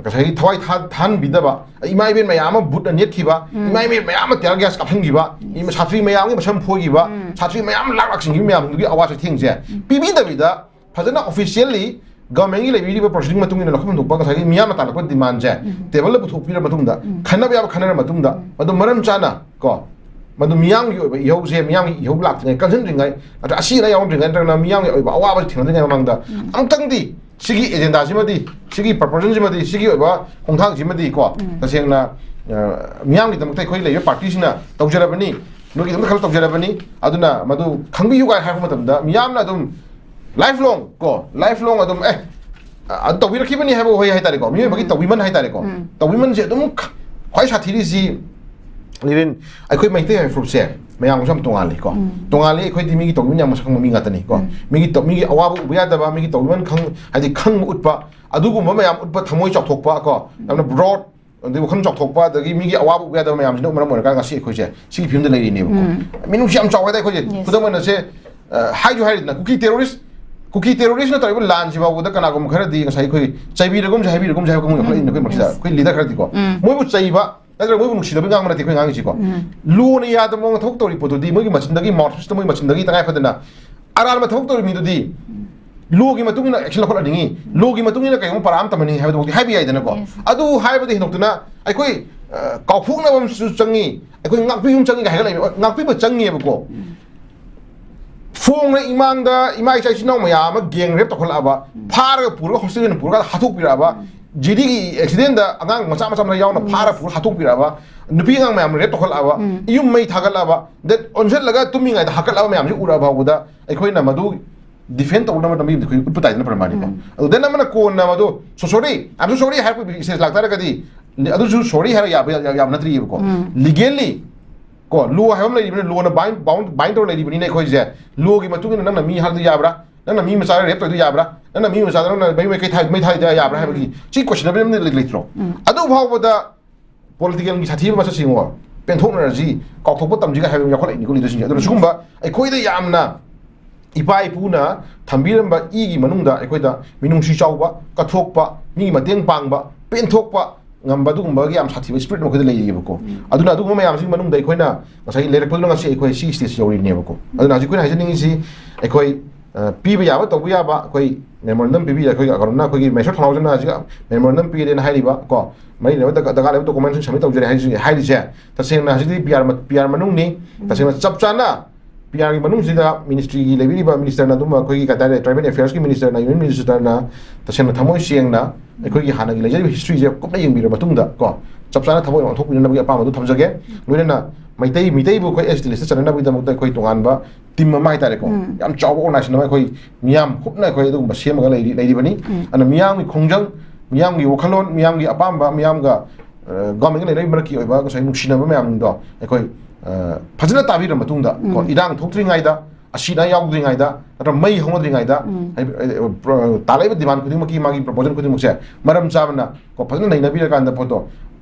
कसै थवाइ थान बिदबा इमाइ बेन मैम बुट नेटखिबा इमाइ बेन मैम तेल गैस काफिंगिबा इम छात्री मैम की मसम फोगिबा छात्री मैम लाक लाक्सिंगिबि मैम दुगी आवाज थेंगजे पीबी दबिदा फजना ऑफिशियली गवर्नमेंट की लेबी प्रोसीडिंग मतुंगिना लखम थोपा कसै मियाम तालक डिमांड जे टेबल ले पुथोपिर मतुंगदा खनब याब खनर मतुंगदा मदु मरम चाना को मदु मियाम की ओइबा इहौ जे मियाम की इहौ लाक्तने कंजनद्रिंगाय अत असी ना यावद्रिंगाय नत्रना मियाम की ओइबा अवाबा थिंगद्रिंगाय ममंगदा अमतंगदी सिगी एजेंडा सिमदी सिगी प्रपोजल सिमदी सिगी ओइबा खोंथांग सिमदी को तसेंगना मियाम की दमक्तै खोइ लेबे पार्टी सिना तौजरबनी नुगी दम खल तौजरबनी अदुना मदु खंबियु गाय हाइबा मतमदा मियामना दुम लाइफ लॉन्ग अदम तौबिरखिबनी है होय है तारेको मी बगी तौबिमन है तारेको तौबिमन से अदम ख्वाइ साथीरी जी लिरिन अखोय मैते है फ्रुट से मयाम सम तोंगाली को तोंगाली अखोय दिमी की तौबिमन याम सखम मी गातनी को मी की अवाब उबया दबा मी की तौबिमन खंग हादि खंग उतपा अदुगुम मयाम उतपा थमोय चौथोकपा को यामना ब्रॉड अदि वखम चौथोकपा दगी मी की अवाब उबया दबा मयाम सिनो मरम मोरका गासी अखोय से सी फिल्म दे लेरिने को मिनु श्याम चावदा अखोय से खुदमन से हाइजु हाइना कुकी टेररिस्ट नतरब लान सिबाबुदा कनागुम खरदी ngasai khoi chaibiragum jaibiragum jaibagum khoi इन khoi मक्सिदा khoi leader खरदी को मोइबु चाइबा नतर मोइबु नुसिदब गांग मनति खoi गांग सिको लुन याद मोंग थोक तोरि पोतुदी मोइगी मचिनदगी माउथपिस मोइ मचिनदगी तंगाय फदना अराल थोक तोरि मिदुदी लोगी मतुंगिना एक्शन लखोल दिंगी लोगी मतुंगिना कयम पराम तमनि हाइबदो हाइबि याइदना को अदु हाइबदि हिनोक्तुना अखोइ काउफुंगनबम चंगी अखोइ ngakpiyum changi ga हाइला ngakपिबो चंगिबको Phong इमांगदा इमाई चाइसिनाउ मयाम गेंग rape तखलाबा फार पुर हॉस्पिटल पुर हाथुक पिराबा जीडी की एक्सीडेंट दा अंगांग मचा मचा यावना फार पुर हाथुक पिराबा नुपी अंगांग मयाम रेप तखलाबा युम मै थागलाबा दैट ओनसेल लगा तुमिंगाय दा हकलाबा मयाम जी उराबा उदा अखोइना मदु डिफेंड तौना मदम यु खoi उतपा ताइना प्रमाणिको अदु देन नमना कोना मदु so sorry I am so sorry हाइप विशेष लागता रगदी अदु सो सॉरी हार याब नत्री को लीगली को लो हाइम लेबने लो ना बाइंड तो लेबनी ने खोइ जे लो की मतुंग नंना मी हाल याब्रा नंना मी मचा रेप तो याब्रा नंना मी मचा नंना बै कै थाइ मै थाइ याब्रा हाइबगी ची क्वेश्चन बे ने लेत्रो अदु भावबदा पॉलिटिकल की साथी मचा सिंगो पेंथोक जी काउथोप तमजी हाइब याखोल इनिको लीडरसिंग अदु सुगुंबा अखोइदा यामना इपा इपुना थंबिरंबा ई की मनुंगदा अखोइदा मिनुंसी चाउबा कथोकपा मी मतेंग पांगबा पेंथोकपा ngambadugumba yam sathi spirit mo khode leiyebako aduna aduguma mayam sing manung dai khoina ngasai lerekpol ngasi ekhoi si stage yori nebako aduna ji khoina hajening si ekhoi piba yaba tobu yaba ekhoi memorandum pibi ekhoi agarna khoi mesor thonawjana ji memorandum pi den hairiba ko mai ne daga le document submit tawjare hairi je tasengna hajidi PR manung ni tasengna chapchana PR की मनुंग सिदा ministry की लेबिरिबा minister ना दुमा कोई कतारे tribal affairs की minister ना union minister ना तसेन थमोय सियंगना अखोई हाना की लेजरी हिस्ट्री जे कुपना यंबिर मतुंगदा को चपसाना थमोय ऑनथोक बिनना बगे अपाम दु थमजगे लोइना मैतै मितै बु कोई एसटी लिस्ट चनना बगे दमक कोई तोंगानबा टीम मा हाइतारे को याम चाव ऑर्गनाइजेशन मा कोई मियाम खुपना कोई दुम सेमगा लेरिबनी अन मियाम की खोंजंग मियाम की वखलोन मियाम की अपाम मियाम का गवर्नमेंट ने मरक की गसाई नुसिनब मैमदो अखोई फजना ताबीर मतुंगदा को इरांग थोक्ट्रिंगाइदा असीना याउद्रिंगाइदा नत्र मई होंद्रिंगाइदा तालाइब डिमांड खुदिमकी मागी प्रपोजल खुदिमकसे मरम चाबना को फजना नैनबीर कांदा फोटो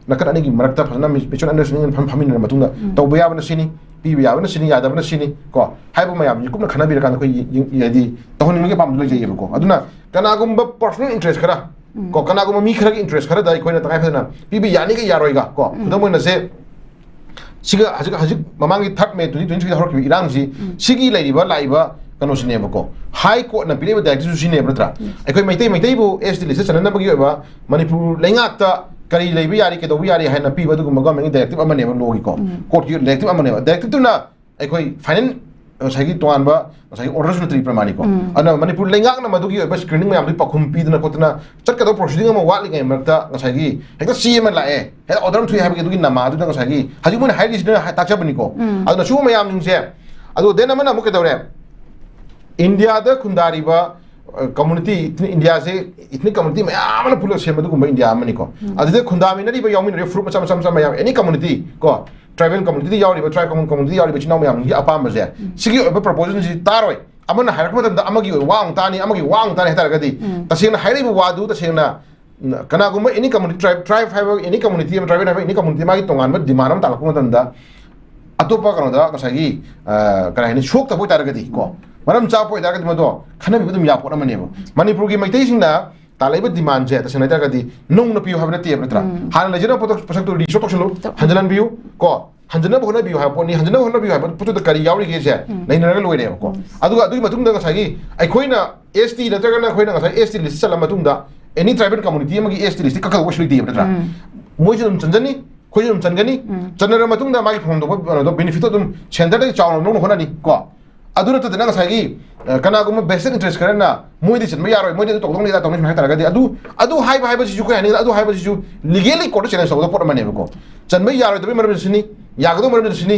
नकन अनेगी मरकता फजना मिचुन अंडरस्टैंडिंग फमिन मतुंगा तौबा याबना सिनी पीबा याबना सिनी यादबना सिनी को हाइबो मयाम कुमना खनाबीर कांदा कोई यदि तहनिमगे पाम लैजेयबको अदुना कनागुम्बा पर्सनल इंटरेस्ट खरा को कनागुम्बा मी खरा इंटरेस्ट खरा दाई कोइना तंगाइ फजना पीबा यानिगे यारोइगा को खुदमोइना से सिगा हजिक ममांगी थर्ड मे 2023 हरकी इरांगसी सिगी लैरिबा लाइबा कनोसिनेबको हाई कोर्ट न पिलेबा डायरेक्ट सुसिनेब नत्रा अखोय मैतै बु एसटी लिस्ट चननबगी ओबा मणिपुर लैंगाक्ता करी लैबा यारी केदोबा यारी हाइना पीबा दुगुम गवर्नमेंट डायरेक्टिव अमनेबा लोगिको कोर्ट की डायरेक्टिव अमनेबा डायरेक्टिव तुना अखोय फाइनल साइगी तोंगानबा साइगी ऑर्डर सुनत्री प्रमाणिको अना मणिपुर लैंगाकना मदुगी ओबा स्क्रीनिंग मैम पखुम पीदना खोतना चटकदो प्रोसीडिंग अमा वाटलिङै मरक्ता साइगी हेक्ता सीएम लाए हे ऑर्डर थुइ हाबगे दुगी नमा दुना साइगी हजि मुन हाइरिसना ताचबनिको अदुना सु मैम निंगसे अदु देन अमना मुके दौरे इंडिया द खुंदारीबा कम्युनिटी इंडिया से इतनी कम्युनिटी मैम पुल सेम इंडिया को अदे खुंदामीनरी यामिन फ्रूट मचा मचा मचा मैम एनी कम्युनिटी को ट्राइबल कम्युनिटी याव ट्राइब कम्युनिटी याव चिनाव मैम अपाम से सिगी प्रपोजल से तारोय अमन हाइरक अमगी वांग तानी अमगी वांग तानी हाइरगदी तसेंना हाइरिबा वादु तसेंना कनागुम्बा एनी कम्युनिटी ट्राइब फाइव एनी कम्युनिटी ट्राइबल फाइव एनी कम्युनिटी मागी तोंगानबा डिमांड अम तालकु मतंदा अतोपा कनोदा कसागी कनाहिनि शोक तबो तारगदी को मरम चापो इदागद मदो खनबिबदम यापोट अमनेबो मणिपुर की मैतैसिंगना तालाइब डिमांड जे तसना तागदी नोंग न पियो हाबना तेब नत्रा हान लेजना पोतो पसक्तो रिसो तोक्सलो हंजलन बियो को हंजना होना बियो हापोनी हंजना होना बियो हाबो पुतो करी यावरी के जे नैनरगा लोइरेबो को अदुगा अदुगी मतुंगदा गसागी अखोइना एसटी नत्रगना अखोइना गसा एसटी लिस्ट चला मतुंगदा एनी ट्राइबल कम्युनिटी अमगी एसटी लिस्ट कखल वसुली देब नत्रा मोइजम चंजनी खोइजम चनगनी चनर मतुंगदा मागी फॉर्म दो बेनिफिट दम सेंटर दे चाव नोंग होनानी को अदुना तदना गसागी कनागुम बेस्ट इंटरेस्ट करना मोइदि चनबा यारोय मोइदि तोंगदोंग दा तोंगनि हाइतारगदि अदु हाइबा सिजु को हानि अदु हाइबा सिजु लीगली कोर्ट चैलेंज तौदा पोट मानेबको चनबा यारोय दबे मरम सिनी यागदो मरम सिनी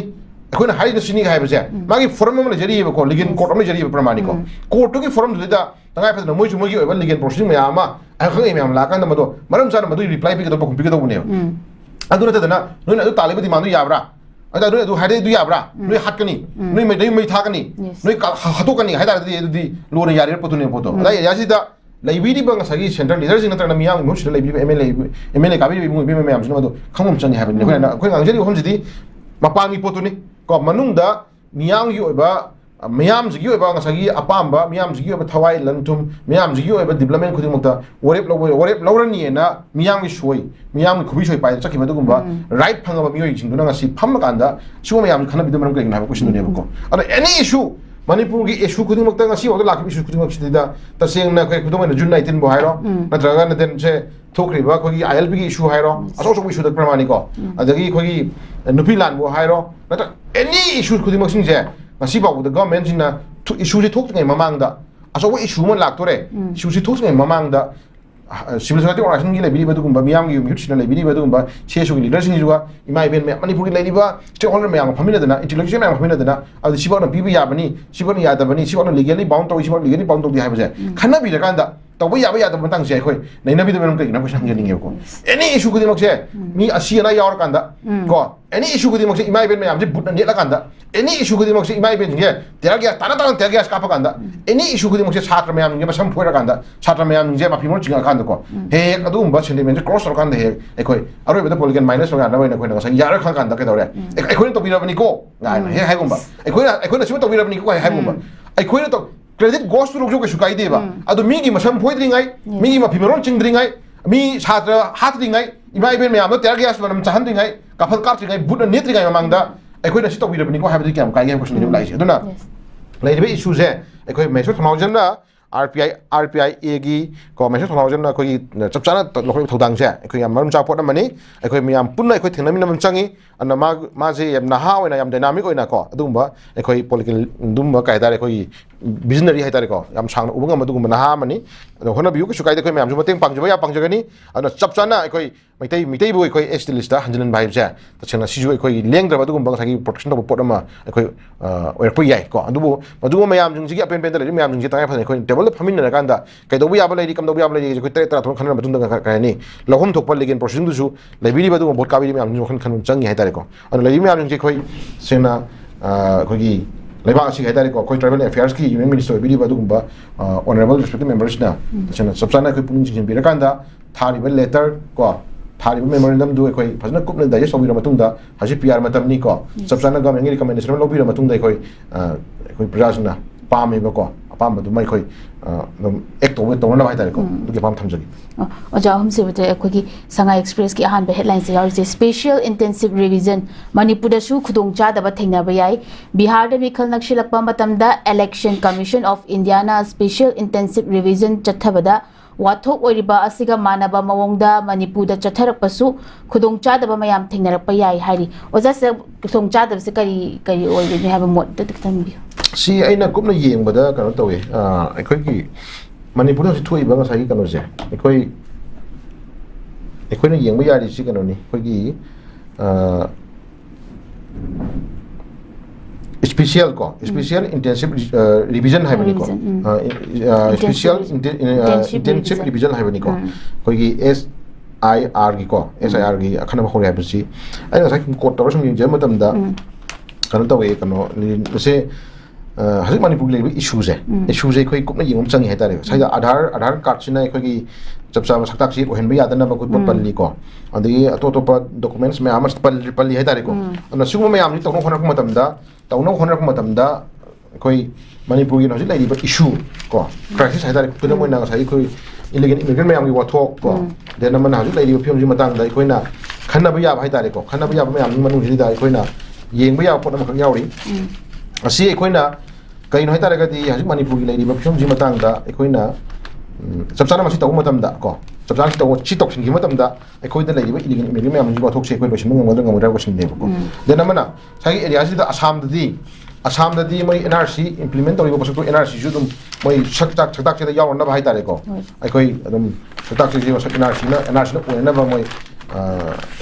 अखोना हाइद सिनी हाइबसे मागी फॉर्म म लेजरिबको लीगल कोर्ट म लेजरिब प्रमाणिको कोर्ट की फॉर्म लेदा तंगाय फदना मोइजु मोगी ओबा लीगल प्रोसीडिंग मयामा अखंगे मयाम लाकांदा मदो मरम चाना मदु रिप्लाई पिगदो पकुम पिगदो बने अदुना तदना नोइना अदु तालिबदि मानु याब्रा अदा नोइ अदु हाइदे दु याब्रा नोइ हाटकनी नोइ मै थाकनी नोइ हातोकनी हाइदारदि अदुदि लोन यारे पतुने पोतो अदा यासिदा लाइब्रेरी बंग सगी सेंट्रल लीडर सिंग नत्रना मियाम मुसिदा लाइब्रेरी एमएलए काबि बिमु मैम सिन मदु खंगम चंगी हाबनि खोना खोइ गांजेरि होमजिदि मपांगी पोतुनि को मनुंगदा मियाम gi oiba मैम जी गसागी अपाब मैम जी थवाई लंथुम मैम जी डेवलपमेंट खुद वरेप लौरनीना मियाम की सोई मियाम खुबी सोई पाई चखिब राइट फंगब मियोइसिंगदुना फम कांदा सिगो मैम खनबिद मरम करिगना हाबो क्वेश्चननेबको अदा एनी इशू मणिपुर की इशू खुदिमक्ता लाख इशू खुदिमक्सिदा तसेंगना खै खुदमैना जुन 19 बो हाइरो नत्रगा नदेन से थोक्रिबा खोगी आईएलपी की इशू हाइरो असो इशू द प्रमाणिको अदगी खोगी नुपी लान बो हाइरो नत्र एनी इशू खुदिमक्सिंग जे गवर्नमेंट इशू से थोक्तngay mamangda aso issue ma laktore issue se thokngay mamangda civil society organization gi lebiri badugumba miyam gi youth na lebiri badugumba chesu gi leaders gi juga imai ben me manipur gi leriba stakeholder me am famina dana intellectual me am famina dana adi siba na bibi yabani siba ni yadabani siba na legally bound to siba legally bound to di haibase khana bi rakanda tawba yaba yadab matang se khoi naina bi dem kai na ko sang jeni ko any issue gi mak se mi asi na yaur kanda ko any issue gi mak se imai ben me am je but na net la kanda any issue gi mak se imai ben ge terga tana terga ska pa kanda any issue gi mak se chhatra me am ge masam phoi rakanda chhatra me am je ma phimor chinga kanda ko he adum ba sentiment cross rakanda he ekhoi aroi beda political minus rakanda na khoi na sang yar khang kanda ke dore ekhoi to bi rabani ko ngai he hai gumba ekhoi na siba to bi rabani ko hai gumba ekhoi to credit goes to लोग जो शुकाई देवा अदो मीगी मसम फोइद्रिंगाई मीगी मफिमरोन चिंद्रिंगाई मी छात्र हात्रिंगाई इमा Eben में आमो तेर gas बनम चाहन्दिंगाई कफल काट्रिंगाई बुट नेत्रिंगाई ममांगदा एखोइ नसि तोबिरबनि को हाबदि क्याम काइ क्वेश्चन नि लाइसे अदुना लाइबे इशू जे एखोइ मेसो थमाउजन ना RPI A गी को मेसो थमाउजन ना कोइ चपचाना लोखै थौदांग से एखोइ मरम चापोट मनि एखोइ मियाम पुन्ना एखोइ थेंनामि नम चंगी ꯑꯗꯨꯅ ꯃꯥꯁꯦ ꯌꯥꯝ ꯅꯍꯥ ꯑꯣꯏꯅ ꯌꯥꯝ ꯗꯥꯏꯅꯥꯃꯤꯛ ꯑꯣꯏꯅ ꯀꯣ ꯑꯗꯨꯒꯨꯝꯕ ꯑꯩꯈꯣꯏ ꯄꯣꯂꯤꯇꯤꯀꯦꯜ ꯑꯗꯨꯝꯕ ꯀꯩ ꯍꯥꯏꯇꯥꯔꯦ ꯑꯩꯈꯣꯏꯒꯤ ꯚꯤꯖꯅꯔꯤ ꯍꯥꯏꯇꯥꯔꯦꯀꯣ ꯌꯥꯝ ꯁꯥꯡꯅ ꯎꯕ ꯉꯝꯕ ꯑꯗꯨꯒꯨꯝꯕ ꯅꯍꯥ ꯑꯃꯅꯤ ꯑꯗꯣ ꯍꯣꯠꯅꯕꯤꯌꯨ ꯀꯩꯁꯨ ꯀꯥꯏꯗꯦ ꯑꯩꯈꯣꯏ ꯃꯌꯥꯝꯁꯨ ꯃꯇꯦꯡ ꯄꯥꯡꯖꯕ ꯌꯥꯝ ꯄꯥꯡꯖꯒꯅꯤ ꯑꯗꯨꯅ ꯆꯞ ꯆꯥꯅ ꯑꯩꯈꯣꯏ ꯃꯩꯇꯩꯕꯨ ꯑꯩꯈꯣꯏ ꯑꯦꯁ ꯇꯤ ꯂꯤꯁꯇ ꯍꯟꯖꯤꯟꯍꯟꯕ ꯍꯥꯏꯕꯁꯦ ꯇꯁꯦꯡꯅ ꯁꯤꯁꯨ ꯑꯩꯈꯣꯏꯒꯤ ꯂꯦꯡꯗ꯭ꯔꯕ ꯑꯗꯨꯒꯨꯝꯕ ꯉꯁꯥꯏꯒꯤ ꯄ꯭ꯔꯣꯇꯦꯛꯁꯟ ꯇꯧꯕ ꯄꯣꯠ ꯑꯃ ꯑꯩꯈꯣꯏ ꯑꯣꯏꯔꯛꯄ ꯌꯥꯏ ꯀꯣ ꯑꯗꯨꯕꯨ ꯃꯗꯨꯒꯨꯝꯕ ꯃꯌꯥꯝꯁꯤꯡꯁꯤꯒꯤ ꯑꯄꯦꯟ ꯄꯦꯟꯗ ꯂꯩꯔꯤꯕ ꯃꯌꯥꯝꯁꯤꯡꯁꯤ ꯇꯉꯥꯏ ꯐꯗꯅ ꯑꯩꯈꯣꯏ ꯇꯦꯕꯜꯗ ꯐꯝꯃꯤꯟꯅꯔꯀꯥꯟꯗ ꯀꯩꯗꯧꯕ ꯌꯥꯕ ꯂꯩꯔꯤ ꯀꯝꯗꯧꯕ ꯌꯥꯕ ꯂꯩꯔꯤ ꯑꯩꯈꯣꯏ 9 10 ꯈꯟꯅꯔꯕ ꯃꯇꯨꯡꯗ ꯀꯩ ꯍꯥꯏꯅꯤ ꯂꯧꯐꯝ ꯊꯣꯛꯄ ꯂꯤꯒꯦꯜ ꯄ꯭ꯔꯣꯁꯤꯖꯔꯗꯨꯁꯨ ꯂꯩꯕꯤꯔꯤꯕ ꯑꯗꯨꯒꯨꯝꯕ ꯚꯣꯠ ꯀꯥꯕꯤꯔꯤꯕ ꯃꯌꯥꯝꯁꯤꯡꯁꯨ ꯋꯥꯈꯜ ꯈꯟꯕ ꯆꯪꯉꯤ ꯍꯥꯏꯇꯥꯔꯦꯀꯣ ꯑꯗꯨꯅ ꯂꯩꯔꯤꯕ ꯃꯌꯥꯝꯁꯤꯡꯁꯦ ꯑꯩꯈꯣꯏ ꯁꯦꯡꯅ ꯑꯩꯈꯣꯏꯒꯤ ꯂꯩꯕꯥꯛ ꯑꯁꯤꯒꯤ ꯍꯥꯏꯇꯥꯔꯦꯀꯣ ꯑꯩꯈꯣꯏ ꯇ꯭ꯔꯥꯏꯕꯦꯜ ꯑꯦꯐꯤꯌꯔꯁꯀꯤ ꯌꯨꯅꯤꯌꯟ ꯃꯤꯅꯤꯁꯇꯔ ꯑꯣꯏꯕꯤꯔꯤꯕ ꯑꯗꯨꯒꯨꯝꯕ ꯑꯣꯅꯔꯦꯕꯜ ꯔꯦꯁꯄꯦꯛꯇꯦꯕ ꯃꯦꯝꯕꯔꯁꯤꯅ ꯇꯁꯦꯡꯅ ꯆꯞ ꯆꯥꯅ ꯑꯩꯈꯣꯏ ꯄꯨꯛꯅꯤꯡ ꯆꯤꯡꯁꯤꯟꯕꯤꯔꯀꯥꯟꯗ ꯊꯥꯔꯤꯕ ꯂꯦꯇꯔ ꯀꯣ ꯊꯥꯔꯤꯕ ꯃꯦꯃꯣꯔꯦꯟꯗꯝꯗꯨ ꯑꯩꯈꯣꯏ ꯐꯖꯅ ꯀꯨꯞꯅ ꯗꯥꯏꯖꯦꯁ ꯇꯧꯕꯤꯔ ꯃꯇꯨꯡꯗ ꯍꯧꯖꯤꯛ ꯄꯤ ꯑꯥꯔ ꯃꯇꯝꯅꯤ ꯀꯣ ꯆꯞ ꯆꯥꯅ ꯒꯚꯔꯟꯃꯦꯟꯠꯒꯤ ꯔꯤꯀꯃꯦꯟꯗꯦꯁꯟ ꯑꯃ ꯂꯧꯕꯤꯔ ꯃꯇꯨꯡꯗ ꯑꯩꯈꯣꯏ ꯄ꯭ꯔꯖꯥꯁꯤꯡꯅ ꯄꯥꯝꯃꯦꯕꯀꯣ ꯑꯄꯥꯝꯕꯗꯨꯃ ꯑꯩꯈꯣꯏ ꯑꯗꯨꯝ ꯑꯦꯛ ꯇꯧꯅꯅꯕ ꯍꯥꯏꯇꯥꯔꯦꯀꯣ ꯑꯗꯨꯒꯤ ꯑꯄꯥꯝꯕ ꯊꯝꯖꯒꯦ ꯑꯣꯖꯥ ꯑꯍꯨꯝꯁꯤꯕꯨꯗꯤ ꯑꯩꯈꯣꯏꯒꯤ ꯁꯉꯥꯏ ꯑꯦꯛꯁꯄ꯭ꯔꯦꯁꯀꯤ ꯑꯍꯥꯟꯕ ꯍꯦꯗꯂꯥꯏꯟꯁꯦ ꯌꯥꯎꯔꯤꯁꯦ ꯁ꯭ꯄꯦꯁꯤꯌꯦꯜ ꯏꯟꯇꯦꯟꯁꯤቭ ꯔꯤꯚꯤꯖꯟ ꯃꯅꯤꯄꯨꯔꯗꯁꯨ ꯈꯨꯗꯣꯡꯆꯥꯗꯕ ꯊꯦꯡꯅꯕ ꯌꯥꯏ ꯕꯤꯍꯥꯔꯗ ꯃꯤꯈꯜ ꯅꯛꯁꯤꯜꯂꯛꯄ ꯃꯇꯝꯗ ꯏꯂꯦꯛꯁꯟ ꯀꯃꯤꯁꯟ ꯑꯣꯐ ꯏꯟꯗꯤꯌꯥꯅ ꯁ꯭ꯄꯦꯁꯤꯌꯦꯜ ꯏꯟꯇꯦꯟꯁꯤꯚ ꯔꯤꯚꯤꯖꯟ ꯆꯠꯊꯕꯗ ꯋꯥꯊꯣꯛ ꯑꯣꯏꯔꯤꯕ ꯑꯁꯤꯒ ꯃꯥꯟꯅꯕ ꯃꯑꯣꯡꯗ ꯃꯅꯤꯄꯨꯔꯗ ꯆꯠꯊꯔꯛꯄꯁꯨ ꯈꯨꯗꯣꯡꯆꯥꯗꯕ ꯃꯌꯥꯝ ꯊꯦꯡꯅꯔꯛꯄ ꯌꯥꯏ ꯍꯥꯏꯔꯤ ꯑꯣꯖꯥꯁꯦ ꯈꯨꯗꯣꯡꯆꯥꯗꯕꯁꯦ ꯀꯔꯤ ꯑꯣꯏꯒꯅꯤ ꯍꯥꯏꯕ ꯃꯣꯠꯇ ꯈꯤꯇꯪ ꯕꯤꯌꯨ ꯁꯤ ꯑꯩꯅ ꯀꯨꯞꯅ ꯌꯦꯡꯕꯗ ꯀꯩꯅꯣ ꯇꯧꯋꯦ ꯑꯩꯈꯣꯏꯒꯤ ꯃꯅꯤꯄꯨꯔꯗ ꯍꯧꯖꯤꯛ ꯊꯣꯛꯏꯕ ꯉꯁꯥꯏꯒꯤ ꯀꯩꯅꯣꯁꯦ ꯑꯩꯈꯣꯏꯅ ꯌꯦꯡꯕ ꯌꯥꯔꯤꯁꯤ ꯀꯩꯅꯣꯅꯤ ꯑꯩꯈꯣꯏꯒꯤ स्पेशल को स्पेशल इंटेंसिव रिवीजन है बनी को स्पेशल इंटेंसिव रिवीजन है बनी को कोई SIR की को SIR की अखना बखोर है बच्ची अरे ऐसा कोट तौर से मुझे मतलब दा करना तो ये करना जैसे हज़िक मणिपुर ले भी इश्यूज़ है कोई कुछ नहीं चंगी है तारे शायद आधार कार्ड से ना कोई जब साब सकता है कोई हन भी याद ना बकुट पल्ली को अदे तो पर डॉक्यूमेंट्स में आमस पल्ली है तारे को और नसीब में आमनी तो होना को मतलब दा तौनो होना को मतलब दा कोई मणिपुर की नौजी लाइनी पर इशू को क्राइसिस है तारे कुछ ना ना शायद कोई इलेगन में आमनी वाथो को देना मन हज़िक लाइनी पर फिल्म जी मतलब दा कोई ना खन्ना भी याब है तारे को खन्ना भी याब में आमनी मनुष्य दा कोई ना ये भी याब पढ़ना मखन यावरी असी कोई ना कई नोई तारे कदी हज़िक मणिपुर की लाइनी पर फिल्म जी मतलब दा कोई ना सब सारा मसी तौ मतलब दा को सब सारा तौ चितोक सिंगी मतलब दा कोई दा लाइनी पर इलेगन में आमनी वाथो से कोई लोशन में मदर गमुदर को सिंदे को देना मना सागी एरिया से असम ददी मई NRC इम्प्लीमेंट तौरी बसक NRC जो तुम मई सकताक से याव ना भाई तारे को कोई एकदम सकताक से जो NRC ना ओने ना मई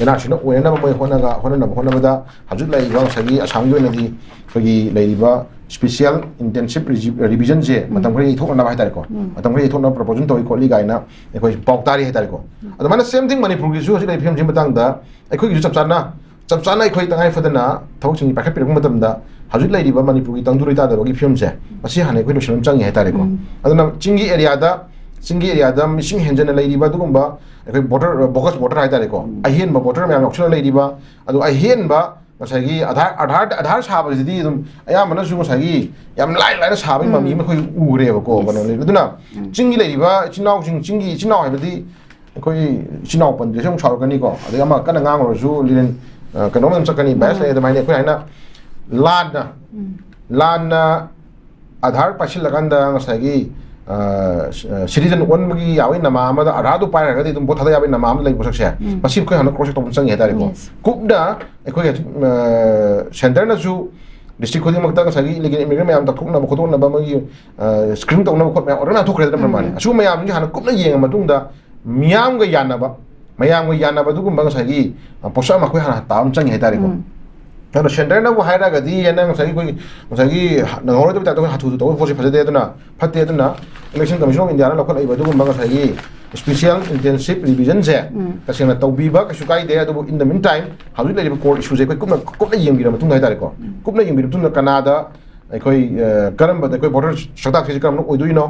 NRC ना ओने ना मई होना बदा हज़िक लाइबा सागी असम जो नदी कोई लाइबा स्पेशल इंटेंसिव रिवीजन से मतलब कोई इथोक ना भाई तारे को मतलब कोई इथोक ना प्रपोजल तो कोई गाइना कोई पाउतारी है तारे को अदो माने सेम थिंग मणिपुर की जो हज़िक लाइफ हम बतांग दा कोई जो चप चाना कोई तंगाई फदना थौक सिंग पैकेट पिरक मतलब दा हज़िक लाइबा मणिपुर की तंगदुरी तादबा की फिल्म से मसी हाने कोई लोशन चंगी है तारे को अदना चिंगी एरिया दा मिसिंग हेंजन लाइबा दुगुंबा कोई बोकस वोटर है तारे को अहेन बा वोटर में ऑप्शन लाइबा अदो अहेन बा मसागी आधार साब जदी तुम अया मनसु मसागी याम लाइन साबई ममी में कोई उरे बको बनो ले दुना चिंगी लाइबा चिनाव चिंगी चिनाव है बदी कोई चिनाव पंदे से छारकनी को अदे अमा कन ngang लिन कनो में चकनी बैस ले दमाइने कोई हैना लाना आधार पासिल लगांदा मसागी सिटीजन वन की यावे नमा अमदा आधार तो पाए रगदी तुम बहुत हदा यावे नमा अम लाइक बसक से पसिब कोई हन क्रॉस तो चंग है तारे को कुबदा कोई सेंटर ना जो डिस्ट्रिक्ट खोदी मक्ता सगी लेकिन इमिग्रेंट में आम तक ना बखोतो ना बमगी स्क्रीन तो ना बखोत में और ना तो खरे दम माने असु में आम जी हन कुबना येंग मतुंगदा मियाम ग यानाबा दुगुंबा सगी पोसा मखोय हन ताम चंग है तारे को तो सेंटर ना वो हायरा गदी या ना सगी कोई सगी नगौर तो तो हाथु तो फोसे फसे देना फते देना इलेक्शन कमीशन ऑफ इंडिया ना लोकल इबा दुगुंबा सगी स्पेशल इंटेंसिव रिवीजन से तसेना तौबीबा कछु काई दे तो in the mean time how लेबा कोर्ट इशू जे कोई कुपना येंगिरा मतुंग हाय तारे को कुपना येंगिरा तुम कनाडा कोई करम बद कोई बॉर्डर सता से करम ओइदुइनो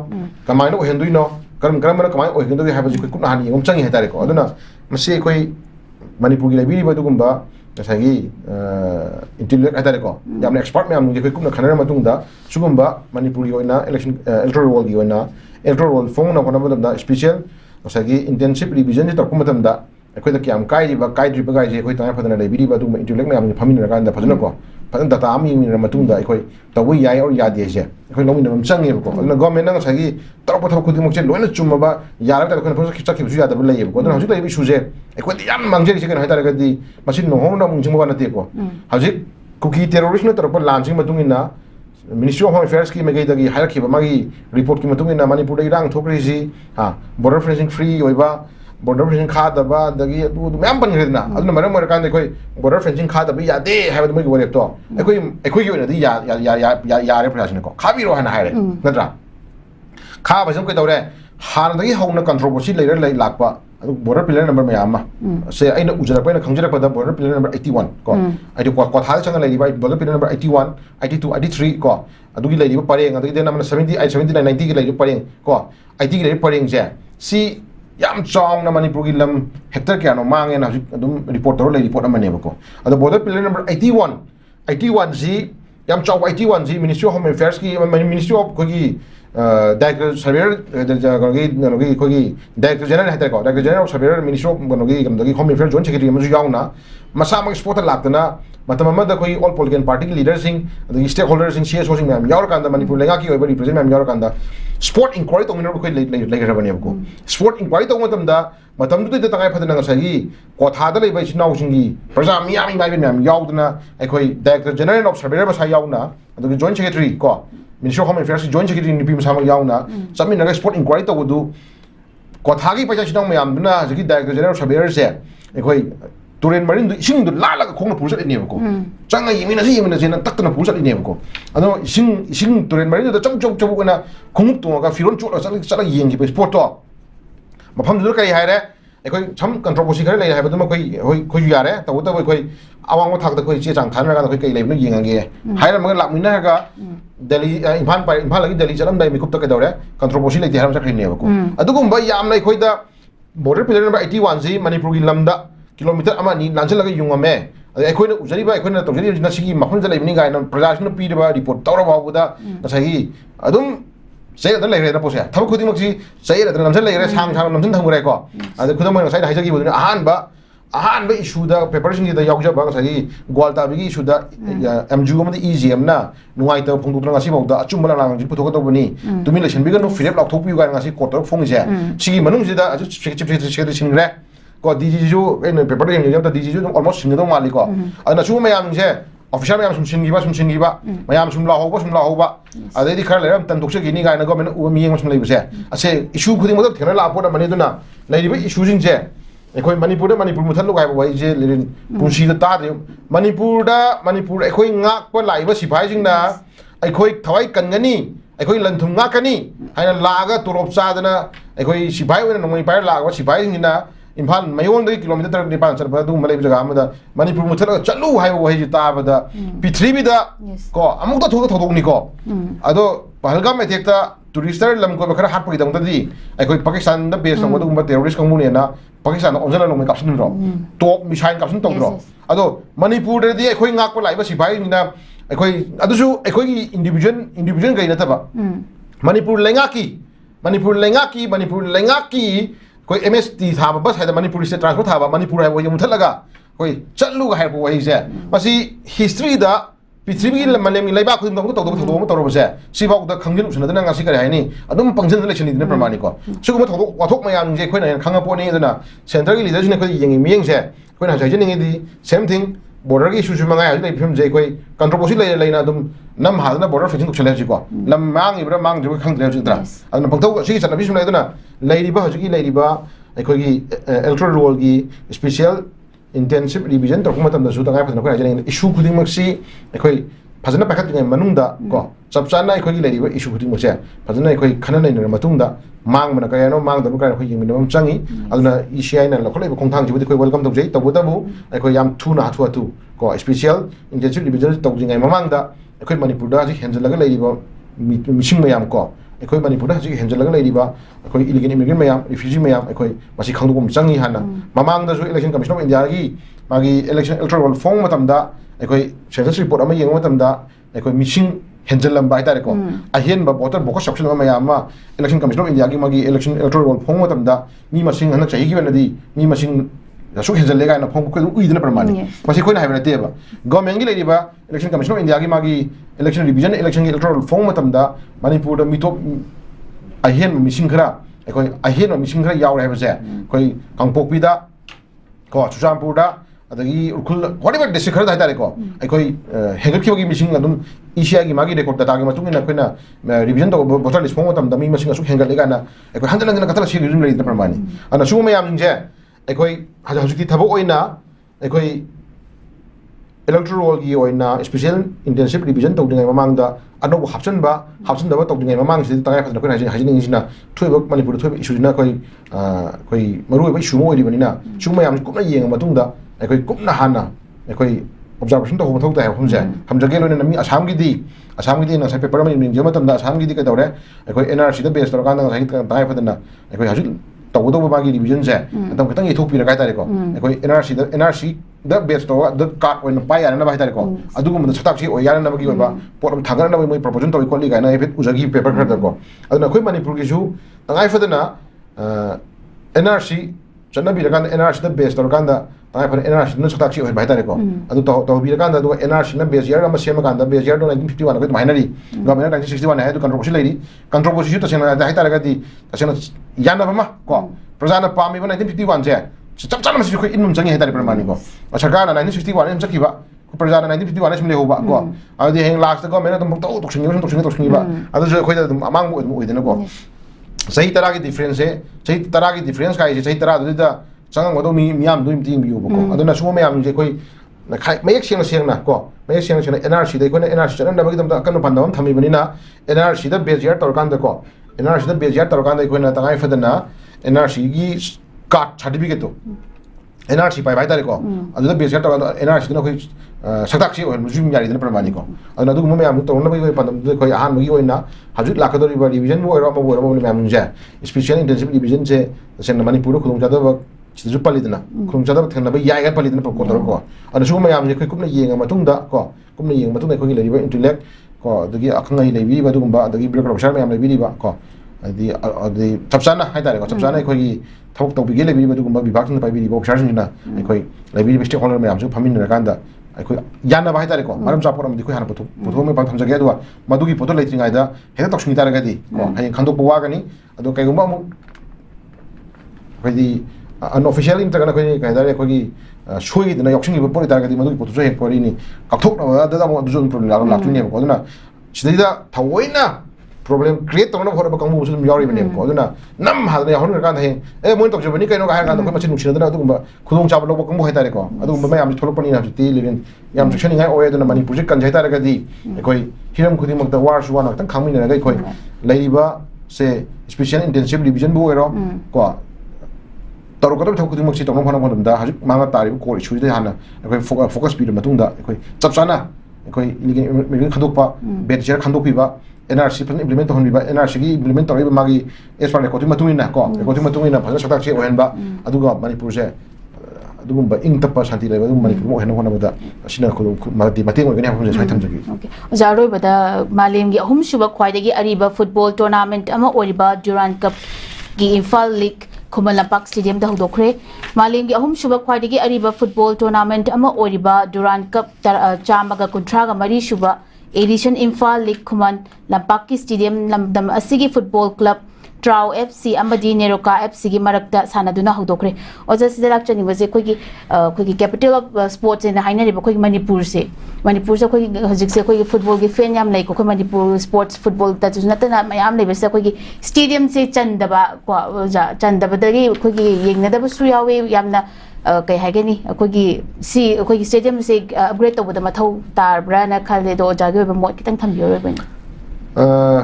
कमाइनो हेंदुइनो करम ना कमाइ ओइगेंदुइ हाबा जी कोई कुपना हानि यम चंगी हाय तारे को अदुना मसे कोई मणिपुर की लाइब्रेरी बदुगुंबा सगी इंटेलेक्ट है तारे को याम एक्सपर्ट में हम कोई कुपना खनर मतुंगदा सुगुंबा मणिपुर की ओइना इलेक्शन इलेक्टोरल रोल की ओइना इलेक्टोरल रोल फोन ना कोना बदम दा स्पेशल सगी इंटेंसिव रिवीजन जे तक मतम दा अखोय द क्याम काइरिबा गाइजे अखोय ताय फदना लाइब्रेरी बदुगुंबा इंटेलेक्ट में हम फमिन रकान दा फदना को ꯐꯖꯅ ꯗꯥꯇꯥ ꯑꯃ ꯌꯦꯡꯃꯤꯟꯅꯔ ꯃꯇꯨꯡꯗ ꯑꯩꯈꯣꯏ ꯇꯧꯕ ꯌꯥꯏ ꯑꯣꯔ ꯌꯥꯗꯦꯁꯦ ꯑꯩꯈꯣꯏ ꯂꯧꯃꯤꯟꯅꯕ ꯑꯃ ꯆꯪꯉꯦꯕꯀꯣ ꯑꯗꯨꯅ ꯒꯣꯔꯃꯦꯟꯅ ꯉꯁꯥꯏꯒꯤ ꯇꯧꯔꯛꯄ ꯊꯕꯛ ꯈꯨꯗꯤꯡꯃꯛꯁꯦ ꯂꯣꯏꯅ ꯆꯨꯝꯃꯕ ꯌꯥꯔꯒ ꯑꯩꯈꯣꯏꯅ ꯄꯨꯂꯞ ꯆꯠꯈꯤꯕꯁꯨ ꯌꯥꯗꯕ ꯂꯩꯌꯦꯕꯀꯣ ꯑꯗꯨꯅ ꯍꯧꯖꯤꯛ ꯂꯩꯔꯤꯕ ꯏꯁꯨꯁꯦ ꯑꯩꯈꯣꯏꯗꯤ ꯌꯥꯝ ꯃꯥꯡꯖꯔꯤꯁꯦ ꯀꯩꯅꯣ ꯍꯥꯏꯇꯥꯔꯒꯗꯤ ꯃꯁꯤ ꯅꯣꯡꯍꯧꯅ ꯑꯃꯨꯛ ꯅꯤꯡꯁꯤꯡꯕ ꯋꯥ ꯅꯠꯇꯦꯀꯣ ꯍꯧꯖꯤꯛ ꯀꯨꯀꯤ ꯇꯦꯔꯣꯔꯤꯁꯅ ꯇꯧꯔꯛꯄ ꯂꯥꯟꯁꯤꯒꯤ ꯃꯇꯨꯡ ꯏꯟꯅ ꯃꯤꯅꯤꯁꯇ꯭री ऑफ होम अफेयर्स की मगैदगी हायरखिबा मागी रिपोर्ट की मतुंग इना मणिपुर इरांग थोक्रिसी बॉर्डर फेंसिंग फ्री होइबा बॉर्डर फेंसिंग खादबा दगी मैम बनग्रेदना अदुना मरम मरकान देखोय बॉर्डर फेंसिंग खादबा यादे हायबद मगी वरेप तो एखोय की ओइनादी यारे प्रयासने को खाबिरो हाना हायरे नत्रा खाबा जम कै तौरे हानदगी हौना कंट्रोवर्सी लेर लै Lakpa border pillar number mayama say aina ujarakpa na khangjarakpa border pillar number 81 ko ai ko kotha changa lei bai border pillar number 81 82 83 ko adugi lei ba pareng adugi dena 70 79 90 gi lei pareng ko 80 gi lei pareng je si yam chong na manipur gi lam hectare kya no mange na adum report tor lei report amane ba ko adu border pillar number 81 ji yam chong 81 ji ministry of home affairs ki ministry of ko gi director surveyor director general है को director general of surveyor ministry of home affairs joint secretary मजु याउना मसा मग sport लाक्तना मतम अमदा कोई all political party की leaders सिंग the stakeholders सिंग CSO सिंग मैम यावर कांदा मणिपुर लेंगा की ओइबा रिप्रेजेंट मैम यावर कांदा स्पोर्ट इंक्वायरी तो मिनर कोई लेगरबने को स्पोर्ट इंक्वायरी तो मतम दु तंगाय फदना ngसागी कोथादा लेबा सिनाउ सिंगी प्रजा मियामी माइबे मैम याउदना अखोई डायरेक्टर जनरल ऑफ सर्वेयर बसा याउना अदु जॉइंट सेक्रेटरी को Ministry of Home Affairs joint secretary nipi masama yauna chami naga sport inquiry tawdu kothagi paisa sinong mayam duna jigi director general surveyor se ekhoi turen marin du ising du lala ka khongna pursa ne ko changa yimina jena takna pursa ne ko ado ising turen marin du chang chok chok na khonguk tu ga firon chot chala yeng gi sport to mafam du kai haire ekhoi cham controversy khare lai haibadu ma khoi yare tawda ekhoi awang ma thakda khoi che chang than ra khoi kai lai nu yengange haira ma lakmina ga Delhi imphal lagi Delhi chalam dai mikup ta kai dawre controversy lai haram sakri ne ko adugum ba yam lai khoi da border pillar number 81 ji manipur gi lamda kilometer ama ni lanchal laga yungame ekhoi na ujari ba ekhoi na tawjari na sigi mafam ja lai bini ga na prajashna pi ba report tawra ba bu da nasagi adum say da lai re na pose thabu khudi mak ji say da namsal lai re sang namsin thangure ko adu khudam ma sai da haijagi bu na ahan ba issue da preparation da yauja ba sai gwalta bi issue da mju ma da egm na nuai ta phung tu ngasi ba da achum la lang ji puthok to bani tumi election bi ga no firep lak thok pi ga ngasi court phung je sigi manung ji da aju secretary singre ko dg ju en paper ga yam ta dg ju almost sing da mali ko ana chu ma yam je official mayam sum singi ba mayam sum la ho ba adai di khar leram tan dokse gi ni ga na government u mi yeng sum lai ba se ase issue khuding ma da thena la po da mani duna lai ri ba issue jing je एखोई मणिपुर मुथल लुगाय बाय जे लिरिन पुंसी दा तादे Manipur एखोई ngak pa laiba sipai jingna एखोई थवाई कनगनी एखोई लंथुम ngakani हाइना लागा तोरोप चादना एखोई सिपाई ओइना नोंगै पाइ लागा सिपाई जिंगिना इम्फाल मयोन दे किलोमीटर 9 चलबा दु मलै जगा अमदा मणिपुर मुथल चलु हाइबो वहि ताबदा पृथ्वीदा को अमुक ता थोक थोदोकनी को अदो पहलगाम एथेक्ता टूरिस्टर लम को खरा हाप पगि दंगदि एखोई पाकिस्तान दा बेस संगो दुगुम टेररिस्ट कंगमुने ना पाकिस्तान ओंजला लोंग कापसन रो टॉप मिसाइल कापसन तोद्रो अदो मणिपुर दे एखोई ngak pa laiba sipai निना एखोई अदुसु एखोई इंडिविजुअल गै नतबा मणिपुर लेंगाकी कोई एमएसटी थाबा बस है मणिपुर से ट्रांसपोर्ट थाबा मणिपुर है वो मुथलगा कोई चलुगा है वही से मसी हिस्ट्री दा पृथ्वी मलेम लेबा खुद दंग तौदो तौरब से सिबाउ दा खंगिन उसनदना ngasi kare haini adum pangjen election ni pramani ko suguma thok wathok mayam je khoina khanga poni dana center gi leader ne khoi yengi miyeng se khoina sai jeni di same thing border gi issue mangai ai phim je khoi controversy leina adum nam hadana border fencing chale ji ko lam mang ibra mang je khang dre ji dra aduna pangthau si chana bisum leidana leiriba hoji leiriba khoi gi electoral roll gi special intensive revision to kuma tamda su ta ngai phadna ko ajeng issue khuding maksi ekhoi phajana pakhat ngai manungda ko chapchana ekhoi gi leriba issue khuding makse phajana ekhoi khana nei na matungda mang mana kaya no mang da bu kai ekhoi ying minimum changi aduna ECI na lakhole ba khongthang jibudi ekhoi welcome tawjei tabu ekhoi yam thu na thu ko special intensive revision to jingai mamangda ekhoi manipur da ji henjalaga leriba mishing mayam ko एखोई मणिपुर हजि हेंजलगा लेरिबा एखोई illegal immigrant मयाम refugee मयाम एखोई मासी खंगदुगुम चंगी हाना ममांग दसु इलेक्शन कमिशन ऑफ इंडिया की मागी इलेक्शन इलेक्टोरल फॉर्म मतमदा एखोई सेंसस रिपोर्ट अमा येंग मतमदा एखोई मिसिंग हेंजलम बाय तारे को अहेन बा वोटर बोकस सेक्शन मयाम मा इलेक्शन कमिशन ऑफ इंडिया की मागी इलेक्शन इलेक्टोरल फॉर्म मतमदा मी मसिंग हन चाहि की वनदी मी मसिंग su henjal lega na phong ko uidna pramani masi khoi na haibna teba government gi leiba election commission of india gi magi election revision election electoral form matamda manipur da mitop ahen missing khara koi ahen missing khara yaw hai base koi kangpokpi da ko chuchampur da adagi urkhul whatever district khara dai tare ko koi hengal ki missing adum asia gi magi record data gi matung ina koina revision to voter list form matamda mi missing asu hengal lega na koi hanjal na katala si resume leidna pramani ana su ma yam je koi hajiki thabo oina koi electoral gi oina special intensive revision to dingai mamang da ano hapchen da to dingai mamang si tangai phasna koi hajini sina thoiba manipur thoiba issue na koi maru ba issue mo ri banina chuma yam kupna yeng matung da koi kupna hana koi observation to ho thok ta hom je hamjage lo na mi asam gi di na sai paper ma min je matam da asam gi di ka dawre koi nrc da base to kan da sai tangai phadna koi hajik tawdo ba gi revision je tam katang ithok pi ra kai tare ko koi nrc da base to the card when pai ana ba tare ko adu ko chatak chi oyana na ba gi ba pot thagar na ba proposition to ko li ga na effect uzagi paper khar da ko aduna khoi manipur gi ju tangai phadna nrc channa bi ra kan nrc da base to kan da tangai phadna nrc na chatak chi oi ba tare ko adu to bi ra kan da du nrc na base year ma sema kan da base year do 1951 ko mainari government 1961 hai du controversy leiri controversy to sena da tare ga di sena yana ba ma ko prajana pami ba 1951 je chap chap masi ko inum changi hetari pramani ko sarkar na 1961 em chaki ba ko prajana 1951 sim le hoba ko adi heng last ko mena tum to singi ba adu je khoi da amang mo idena ko sahi tara ki difference hai sahi tara ki difference kai sahi tara du da changang wado mi miam du tim bi ko adu na sumo miam je koi na khai mayek siang na ko mayek siang nrc dai ko na nrc chanan da ba gidam da kan pandam thami bani na nrc da base year tor kan da ko nrc da base year tor kan da ko na tangai fadana nrc gi card certificate to nrc pai bai tare ko adu da base year tor nrc na koi saktak si oi mujum yari da pramani ko adu du mo miam to na bai pandam da koi ahan gi oina haju lakadori ba revision bo ro mo miam je special intensive revision je sen manipur khulung jada ba sidu palidna khulung jada ba thena ba yai ga palidna ko tor ko adu su mo miam je koi kupna yenga matung da ko kupna yenga matung da koi le ba intellect ko dagi akhang ai lebi ba du ba dagi bureaucracy ma yam lebi ba ko adi chapsana hai tare ko chapsana koi gi thok to bi lebi ba du ba bibak na pai bi bo charging na koi lebi bi stakeholder ma yam su phamin na kan da koi yana ba hai tare ko maram cha poram di koi hana putu me ban tham jage do madu gi photo leitring ai da he ta suni tare ga di ko hai khandok bo wa ga ni ado kai gumba mu koi di unofficial inter kana koi kai dare koi gi shui na yoksing gi bo tare ga di madu gi photo so he ko ri ni kakthok na da da mo du zon problem la tu ni ko na sidida thawoina problem create tong na hor ba kangmu sum yori bane ko aduna nam hal ne hon kan he e mon tok jobani kai no ga kan ko machin nuksina da adu ba khudong chab lo ba kangmu hai tare ko adu ba mayam tholok pani na ti livin yam section ngai oye aduna mani project kan jai tare ga di koi hiram khudi mak da war su wan tang khangmi na ga koi leiba se special intensive revision bo ero ko taro ko thok khudi mak si tong phana phana da haju manga tari ko issue de hana koi focus speed matung da koi chap chana koi iligi khandok pa bed share khandok pi ba nrc pen implement hon ba nrc gi implement tori ba magi as par ko tima tumina ko ko tima tumina phasa saktak che ohen ba adu ga manipur se adu ba ing tap shanti le ba manipur mo hen hona ba da asina ko mati mati ngoi gani hon sai tham jagi okay zaroi ba da malem gi ahum shuba khwai da gi ariba football tournament ama oriba durant cup gi imphal league Kumalampak Stadium da hodokre malem gi ahum shuba khwai da gi ariba football tournament ama oriba durant cup chamaga kuntraga mari shuba Edition Imphal League Kuman Lampaki Stadium Lamdam Asigi Football Club Trau FC Amadi Neroka FC gi marakta sanaduna hodokre oja sidalak chani wase koi capital of sports in haina riba koi manipur se koi hojik se koi football gi fan yam lai ko manipur sports football ta junata na mayam lai base koi stadium se chandaba ko ja chandaba dagi koi yengna da su yawe yamna kai hageni koi si koi stadium se upgrade to da mathau tar brana khale do jage ba mo kitang thambiyo ba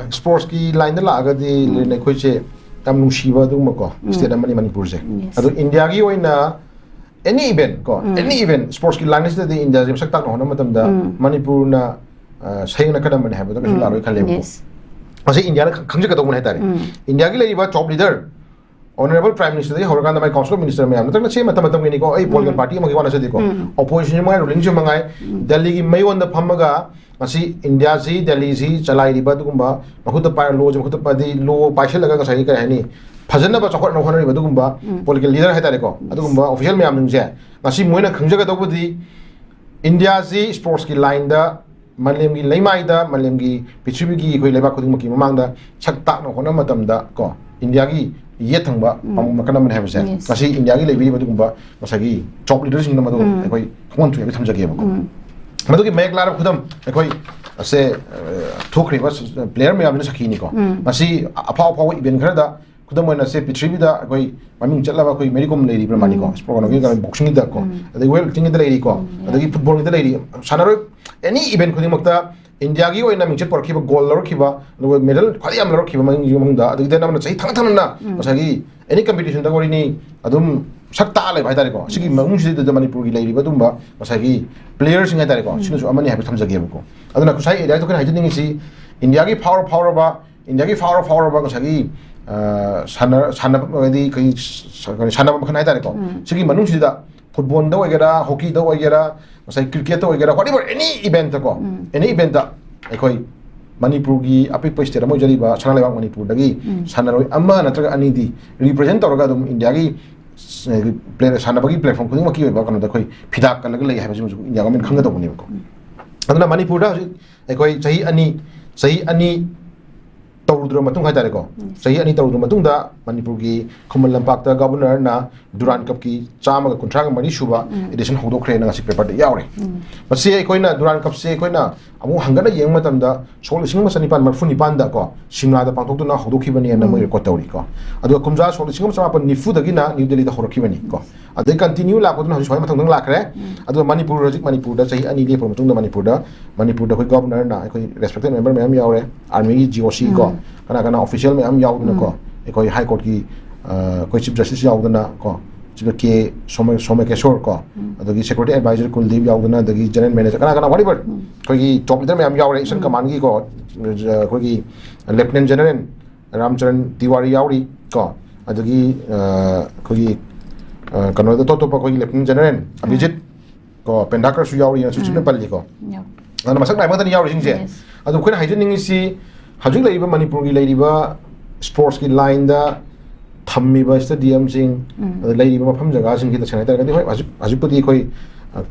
sports ki line la ga di le khoi che tam nu shiba du ma ko stadium mani manipur se adu india gi oina any event ko any event sports ki line is the india jim sakta no na matam da manipur na saing na kadam ne ha ba da la roi khale ko ase india na khangje ka do mun ha tare india gi le ba top leader honorable prime minister the horgan my council minister me amna che matam ni ko ai political party ma gi wana se di ko opposition ma ruling ju mangai delhi gi mai on da phamaga asi india si delhi si chalai ri ba du gumba makhut pa lo ju makhut pa di lo paisha laga ka sai ka hani ꯐꯖꯅꯕ ꯆꯥꯎꯈꯠꯅ ꯍꯣꯠꯅꯔꯤꯕ ꯑꯗꯨꯒꯨꯝꯕ political leader ꯍꯥꯏꯇꯥꯔꯦꯀꯣ ꯑꯗꯨꯒꯨꯝꯕ official ꯃꯌꯥꯝꯁꯤꯡꯁꯦ ꯉꯁꯤ ꯃꯣꯏꯅ ꯈꯪꯖꯒꯗꯧꯕꯗꯤ ꯏꯟꯗꯤꯌꯥꯁꯤ ꯁ꯭ꯄꯣꯔꯠꯁꯀꯤ ꯂꯥꯏꯟꯗ ꯃꯥꯂꯦꯝꯒꯤ ꯂꯩꯃꯥꯏꯗ ꯃꯥꯂꯦꯝꯒꯤ ꯄ꯭ꯔꯤꯊꯤꯕꯤꯒꯤ ꯑꯩꯈꯣꯏ ꯂꯩꯕꯥꯛ ꯈꯨꯗꯤꯡꯃꯛꯀꯤ ꯃꯃꯥꯡꯗ ꯁꯛ ꯇꯥꯛꯅ ꯍꯣꯠꯅꯕ ꯃꯇꯝꯗ ꯀꯣ ꯏꯟꯗꯤꯌꯥꯒꯤ ꯌꯦꯠ ꯊꯪꯕ ꯄꯥꯝꯕꯣꯝ ꯃꯈꯜ ꯑꯃꯅꯤ ꯍꯥꯏꯕꯁꯦ ꯉꯁꯤ ꯏꯟꯗꯤꯌꯥꯒꯤ ꯂꯩꯕꯤꯔꯤꯕ ꯑꯗꯨꯒꯨꯝꯕ ꯉꯁꯥꯏꯒꯤ ꯇꯣꯞ ꯂꯤꯗꯔꯁꯤꯡꯅ ꯃꯗꯨ ꯑꯩꯈꯣꯏ ꯈꯪꯍꯟ ꯊꯣꯛꯑꯦꯕ ꯊꯝꯖꯒꯦꯕꯀꯣ ꯃꯗꯨꯒꯤ ꯃꯌꯦꯛ ꯂꯥꯔꯕ ꯈꯨꯗꯝ ꯑꯩꯈꯣꯏ ꯑꯁꯦ ꯊꯣꯛꯈ꯭ꯔꯤꯕ ꯄ꯭ꯂꯦꯌꯔ ꯃꯌꯥꯝꯁꯤꯅ ꯁꯛꯈꯤꯅꯤꯀꯣ ꯃꯁꯤ ꯑꯐꯥꯎ ꯑꯐꯥꯎꯕ ꯏꯚꯦꯟ ꯈꯔꯗ ꯈꯨꯗꯝ ꯑꯣꯏꯅ ꯁꯦ ꯄ꯭ꯔꯤꯊꯤꯕꯤꯗ ꯑꯩꯈꯣꯏ ꯃꯃꯤꯡ ꯆꯠꯂꯕ ꯑꯩꯈꯣꯏ ꯃꯦꯔꯤ ꯀꯣꯝ ꯂꯩꯔꯤꯕ꯭ꯔꯥ ꯃꯥꯅꯤꯀꯣ ꯁ꯭ꯄꯣꯔꯠꯀꯤ ꯕꯣꯛꯁꯤꯡꯒꯤꯗꯀꯣ ꯑꯗꯒꯤ ꯋꯦꯠ ꯂꯤꯐꯇꯤꯡꯒꯤꯗ ꯂꯩꯔꯤꯀꯣ ꯑꯗꯒꯤ ꯐꯨꯠꯕꯣꯜꯒꯤꯗ ꯂꯩꯔꯤ ꯁꯥꯟꯅꯔꯣꯏ ꯑꯦꯅꯤ ꯏꯚꯦꯟ ꯈꯨꯗꯤꯡꯃꯛꯇ ꯏꯟꯗꯤꯌꯥꯒꯤ ꯑꯣꯏꯅ ꯃꯤꯡꯆꯠ ꯄꯣꯔꯛꯈꯤꯕ ꯒꯣꯜ ꯂꯧꯔꯛꯈꯤꯕ ꯑꯗꯨꯒ ꯃꯦꯗꯜ ꯈ꯭ꯋꯥꯏꯗꯒꯤ ꯌꯥꯝ ꯂꯧꯔꯛꯈꯤꯕ ꯃꯅꯨꯡꯗ ꯑꯗꯒꯤ ꯑꯃꯅ ꯆꯍꯤ ꯊꯪꯅ ꯉꯁꯥꯏꯒꯤ ꯑꯦꯅꯤ ꯀꯝꯄꯤꯇꯤꯁꯟꯗ ꯑꯣꯏꯔꯤꯅꯤ ꯑꯗꯨꯝ ꯁꯛ ꯇꯥꯛꯑ ꯂꯩꯕ ꯍꯥꯏꯇꯥꯔꯦꯀꯣ ꯁꯤꯒꯤ ꯃꯅꯨꯡꯁꯤꯗ ꯃꯅꯤꯄꯨꯔꯒꯤ ꯂꯩꯔꯤꯕ ꯑꯗꯨꯝꯕ ꯉꯁꯥꯏꯒꯤ ꯄ꯭ꯂꯦꯌꯔꯁꯤꯡ ꯍꯥꯏꯇꯥꯔꯦꯀꯣ ꯁꯤꯅꯁꯨ ꯑꯃꯅꯤ ꯍꯥꯏꯕ ꯊꯝꯖꯒꯦꯕꯀꯣ ꯑꯗꯨꯅ ꯉꯁꯥꯏ ꯑꯦꯔꯤꯌꯥꯗ ꯑꯩꯈꯣꯏꯅ ꯍꯥꯏꯖꯅꯤꯡꯉꯤꯁꯤ ꯏꯟꯗꯤꯌꯥꯒꯤ ꯐꯥꯎꯔꯕ ꯉꯁꯥꯏꯒꯤ सानब मखन है तारेको सिगी मनुष्यदा फुटबॉल दा वगैरह हॉकी दा वगैरह मसाई क्रिकेट दा वगैरह व्हाटएवर एनी इवेंट को एनी इवेंट दा एखोई मणिपुर की अपिक स्टेट अमो जरीबा सना लेबा मणिपुर दगी सानरोय अमा नत्रगा अनी दी रिप्रेजेंट तौरगा दम इंडिया की प्लेयर सानबगी प्लेटफॉर्म खुदिंग मकी वेबा कनो दा खोई फिदाक कलग लई हाबे जुम इंडिया गवर्नमेंट खंगा दबनी को अदना मणिपुर दा एखोई सही अनी तौद्र मतुंग है तारेको सही अनी तौद्र मतुंग दा मणिपुर की खुमल लंपाक दा गवर्नर ना दुरान कप की चाम का कुंट्राग मरी शुबा एडिशन होदोखरे ना पेपर दे यावरे मसे कोइना दुरान कप से कोइना अमु हंगना येंग मतम दा 16,900 मरफु निपान दा को सिमला दा पांथोक्तुना होदोखिबनी ना मोय रेकॉर्ड तौरी को अदो कुमजा 16,900 निफु दगी ना न्यू दिल्ली दा होरखिबनी को अदे कंटिन्यू लाकोदना हजि सोय मथंग लाखरे अदो मणिपुर रजिक मणिपुर दा सही अनी लेपर मतुंग दा मणिपुर दा कोई गवर्नर ना कोई रेस्पेक्टेड मेंबर मैम यावरे आर्मी की जीओसी को कना ऑफिशियल में हम यावदना को कोई हाई कोर्ट की कोई चीफ जस्टिस यावदना को चीफ के सोमेकेश्वर को अदगी सिक्योरिटी एडवाइजर कुलदीप यावदना अदगी जनरल मैनेजर कना व्हाटएवर कोई टॉप लीडर में हम यावरे ईशन कमांड की को कोई लेफ्टिनेंट जनरल रामचरण तिवारी यावरी को अदगी कोई कनो द तो कोई लेफ्टिनेंट जनरल अभिजीत को पेंडाकर सु यावरी सुचिन पल्ली को अन मसक नाइ मदन यावरी सिंजे अदु कोइन हाइजनिंग सी हजिक लैब मणिपुर की लैब स्पोर्ट्स की लाइन थमीब स्टेडियम लैब मफम जगह की तसें हजिपुदी अखोई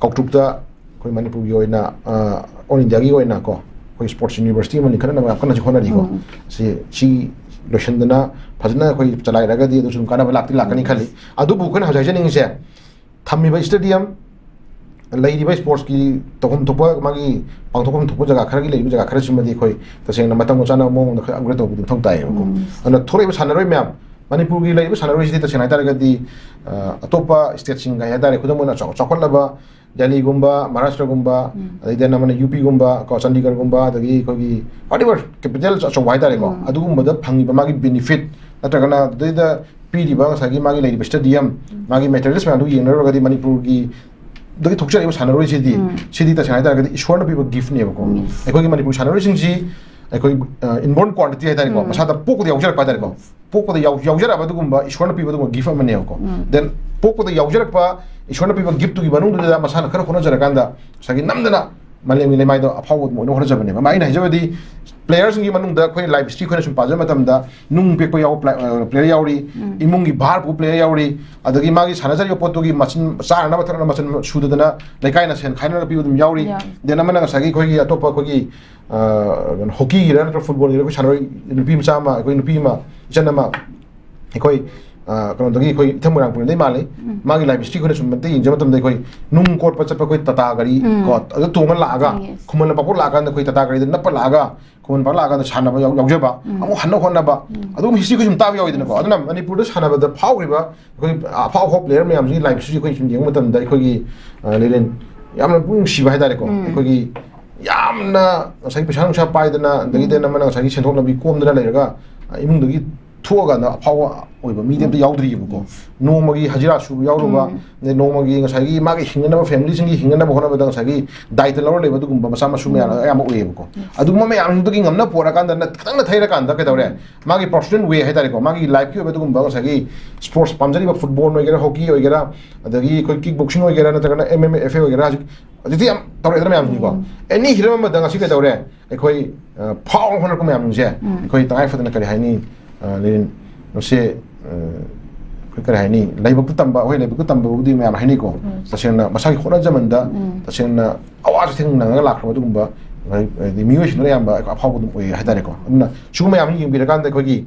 कौटुक अखोई मणिपुर की ऑल इंडिया की को अखोई स्पोर्ट्स यूनिवर्सिटी में लिखना कन होनरीको लोसनदना फजना अखोई चलाइरगदी सुम कानब लाक्ति लाकनी खली अदुबु अखोइना हाइजनिंगसे थमीब स्टेडियम लैब स्पोर्ट्स की तौम थोप मागी पांथोकम थोप जगह खरगी लैब जगह खर सिमदी अखोई तसेंना मतंग चाना मोंग द अपग्रेड तौबदि थोक ताइबको अन थोरैब सानरोय मैम मणिपुर की लैब सानरोय सिदि तसेंना तारगदी अतोपा स्टेट सिंग गाय तारे खुदमना चौखलबा दिल्ली गुम्बा महाराष्ट्र गुम्बा अदैदना मन यूपी गुम्बा को चंडीगढ़ गुम्बा दगी कोगी व्हाटएवर कैपिटल चौवाय तारेको अदुगुम्बदा फंगिबा मागी बेनिफिट नत्रगना दैदा पीरिबा सागी मागी लैब स्टेडियम मागी मेटेरियल्स में अदु येंगरगदी मणिपुर की दगी थोक्चर सानरोय सिदी तसेंना तारगदी ईश्वरना पीबा गिफ्ट नेबको अखोगी मणिपुर सानरोय सिंगजी अखोई इनबोर्न क्वांटिटी है तारेको मसादा पोकदे यावजरक पा तारेको पोकदे यावजरक अदुगुम्बा ईश्वरना पीबा दुगुम्बा गिफ्ट अमनेको देन पोकदे यावजरक पा ईश्वरना पीबा गिफ्ट तुगी मनुंगदा मसाना खर होनजरकांदा सागी नमदना मालेमि लेमाइदो अफाव मोनो होनजबने माइना हिजबदी प्लेयर्स की मनुंगदा कोई लाइव स्ट्रीम खोना सुम पाजम मतमदा नुंग पेको याव प्लेयर यावरी इमुंग की भार पु प्लेयर यावरी अदगी मागी सानाजरी पोतोगी मचिन चारना बथरना मचिन सुददना लेकाइना सेन खाइना पीबदम यावरी देना मना सागी खोगी अतोपा खोगी हॉकी गिरा नत्र फुटबॉल गिरा सानरोय नुपी मचामा कोई नुपी मा जनमा कोई कौन कोई इथमुरांग पुरदे माले मागी लाइव स्ट्रीम खोना सुम मते इंजम तम कोई नुंग कोट पर चप कोई तता गाड़ी को अदो तोंगन लागा खुमन पापो लागा कोई तता गाड़ी नप लागा खुमन पापो लागा सानबा यावजबा अमु हन्नो होनबा अदो हिस्ट्री को सुम ताब यावइदन को अदना मणिपुर द सानबा फावरिबा कोई अफाव प्लेयर मैम जी लाइव स्ट्रीम कोई सुम येंग मतम द कोई लेलेन यामना पुंग सिबा हाइदारे को कोई यामना सही पैसा नुसा पाइदना दगी देना मना सही सेंथोक लबी कोमदना लेरगा इमुंग दगी थोगा ना अफाव ओइबा मीडियम द यावद्रिबको नोमगी हजिरा सुब यावरुबा ने नोमगी ngसागी मागी हिंगनबा फैमिली सिंगी हिंगनबा होनबा द ngसागी दाइट लवर लेबा दुगुम्बा मसा मसु मैया याम ओइबको अदुमा मैयाम दुगी ngamna पोरा कांदा न खतंग थैरा कांदा केदौरे मागी पर्सनल वे हाइतारेको मागी लाइफ की ओइबा दुगुम्बा ngसागी स्पोर्ट्स पामजरिबा फुटबॉल ओइगेरा हॉकी ओइगेरा अदगी कोई किक बॉक्सिंग ओइगेरा नतगना एमएमए एफए ओइगेरा अदिति हम तौरे मैम निको एनी हिरम मा दंगा सी केदौरे अखोई फाव होनर को मैम जे अखोई तंगाई फदना करी हाइनी लेन से kaya hai ni lai bak tamba hoi lai bak tamba udi me am hai ni ko tasena masagi khona jamanda tasena awas thing na la khwa dum ba the music na yamba a phaw dum oi ha tare ko na chu me am yim bi kan da ko gi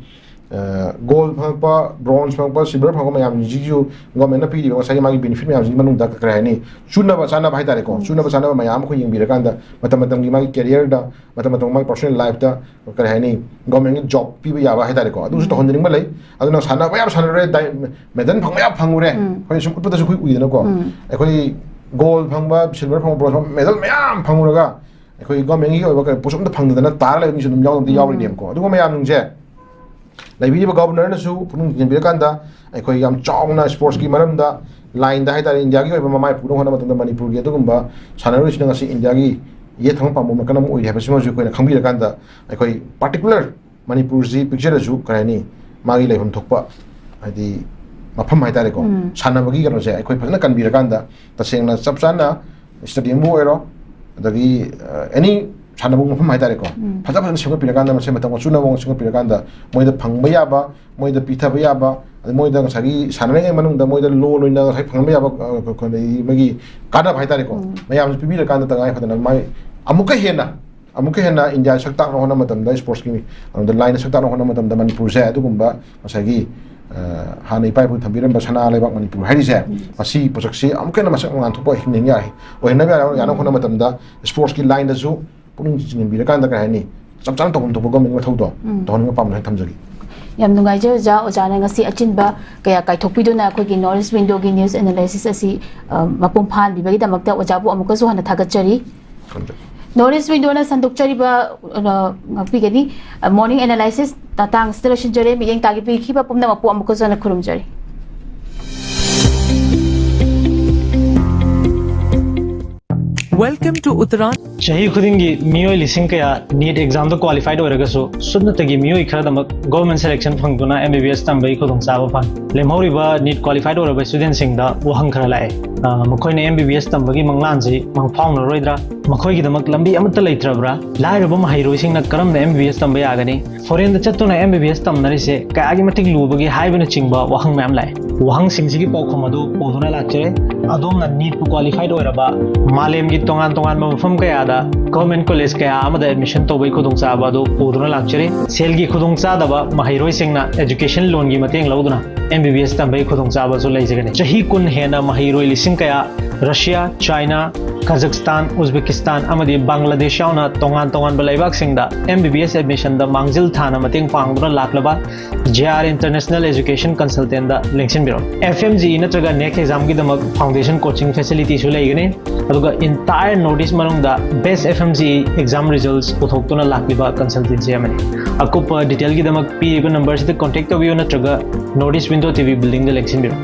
gold phangpa bronze phangpa silver phangpa me am ji ju government na pi di ba sai ma gi benefit me am ji manung da kaya hai ni chuna ba sana ba hai tare ko chuna ba sana ba me am ko yim bi kan da matam gi ma gi career da matam ma personal life da kaya hai ni government job pi ba ya ba hai tare ko adu su to hondring ba lai adu na sana ba ya sana re medan phang ya phang re khoi sum utpa da su khoi ui na ko khoi gold phangba silver phangba bronze medal me am phang ura ga khoi government gi oi ba ka posum da phang da na tar lai mi su dum yaw dum yaw ri dem ko adu ko me am nung je lai bi ba governor na su punung jin bi kan da khoi yam chong na sports gi maram da line da hai ta india gi oi ba mai pu hona ma da manipur gi adu gumba sana ro sin ngasi india gi ye thang pa mo ma kana mo oi ha ba sima ju ko na khang bi kan da khoi particular manipur ji picture ju ka ni ma gi lai pham thok pa adi mafam hai tare ko sana ba gi ga no se khoi phana kan bi kan da ta seng na chap chan na stadium bo ero adagi any sana bung mafam hai tare ko phaja phaja sing pi kan da ma se mata ko chuna bong sing pi kan da moi da phang ba ya ba moi da pitha ba ya ba moi da sagi sana ngai manung da moi da lo lo na sai phang ba ya ba ko nei magi kana hai tare ko mayam pi bi kan da ngai phana mai amuka hena india sakta no hona matam da sports ki the line sakta no hona matam da manipur se adu gumba masagi hanai pai pu thambiram ba sana lebak manipur hari se asi posaksi amuka na masak ngan thupa himning ya o hena ba ya no hona matam da sports ki line da su puning jingin bi kan da ka hani chap chang tong to government ma thau do to ni pam na thamjagi yam nungai je ja oja na ngasi achin ba kaya kai thokpi do na khoi gi north window gi news analysis asi mapum phan bi ba gi damak ta oja bu amuka su hana thagat chari Norris window na sanduk chari ba ngapi gani morning analysis tatang installation jare mi yang tagi pi khiba pumna mapu amuko zona khurum jari Welcome to Uttaran. Chahi khudingi miyoi lising kaya NEET exam to qualified hoiraga so sunna tagi miyoi khadamak government selection phangtuna MBBS tambai khudong chaba phan lemhori ba NEET qualified horaba student sing da wahang khara lai makhoi ne MBBS tambagi manglan ji mangphang na roidra makhoi gi damak lambi amata leitrabra lairaba mahiroi sing na karam na MBBS tambai agani foreign da chattuna MBBS tamnari se kaya gi matik lubagi haibana chingba wahang mam lai wahang sing sigi paukhom adu poduna lachre adom na NEET qualified horaba malem gi tongan tongan mafam kaya da government college kaya amada admission tobai khudong chaba do poduna lachre sel gi khudong chadaba mahiroi singna education loan gi mateng lauduna MBBS tambai khudong chaba so leijagani chahi kun hena mahiroi lising kaya Russia China Kazakhstan Uzbekistan amadi Bangladesh yauna tongan tongan balaibak singda MBBS admission da mangjil thana mateng pangduna laklaba JR International Education Consultant da lengsin biro FMG natraga next exam gi damak foundation coaching facility su leigani aduga entire notice manungda best FMG exam results puthokuna lakliba consultancy amani akupa detail gi damak pi number se contact tobiyo natraga notice window TV building da lengsin biro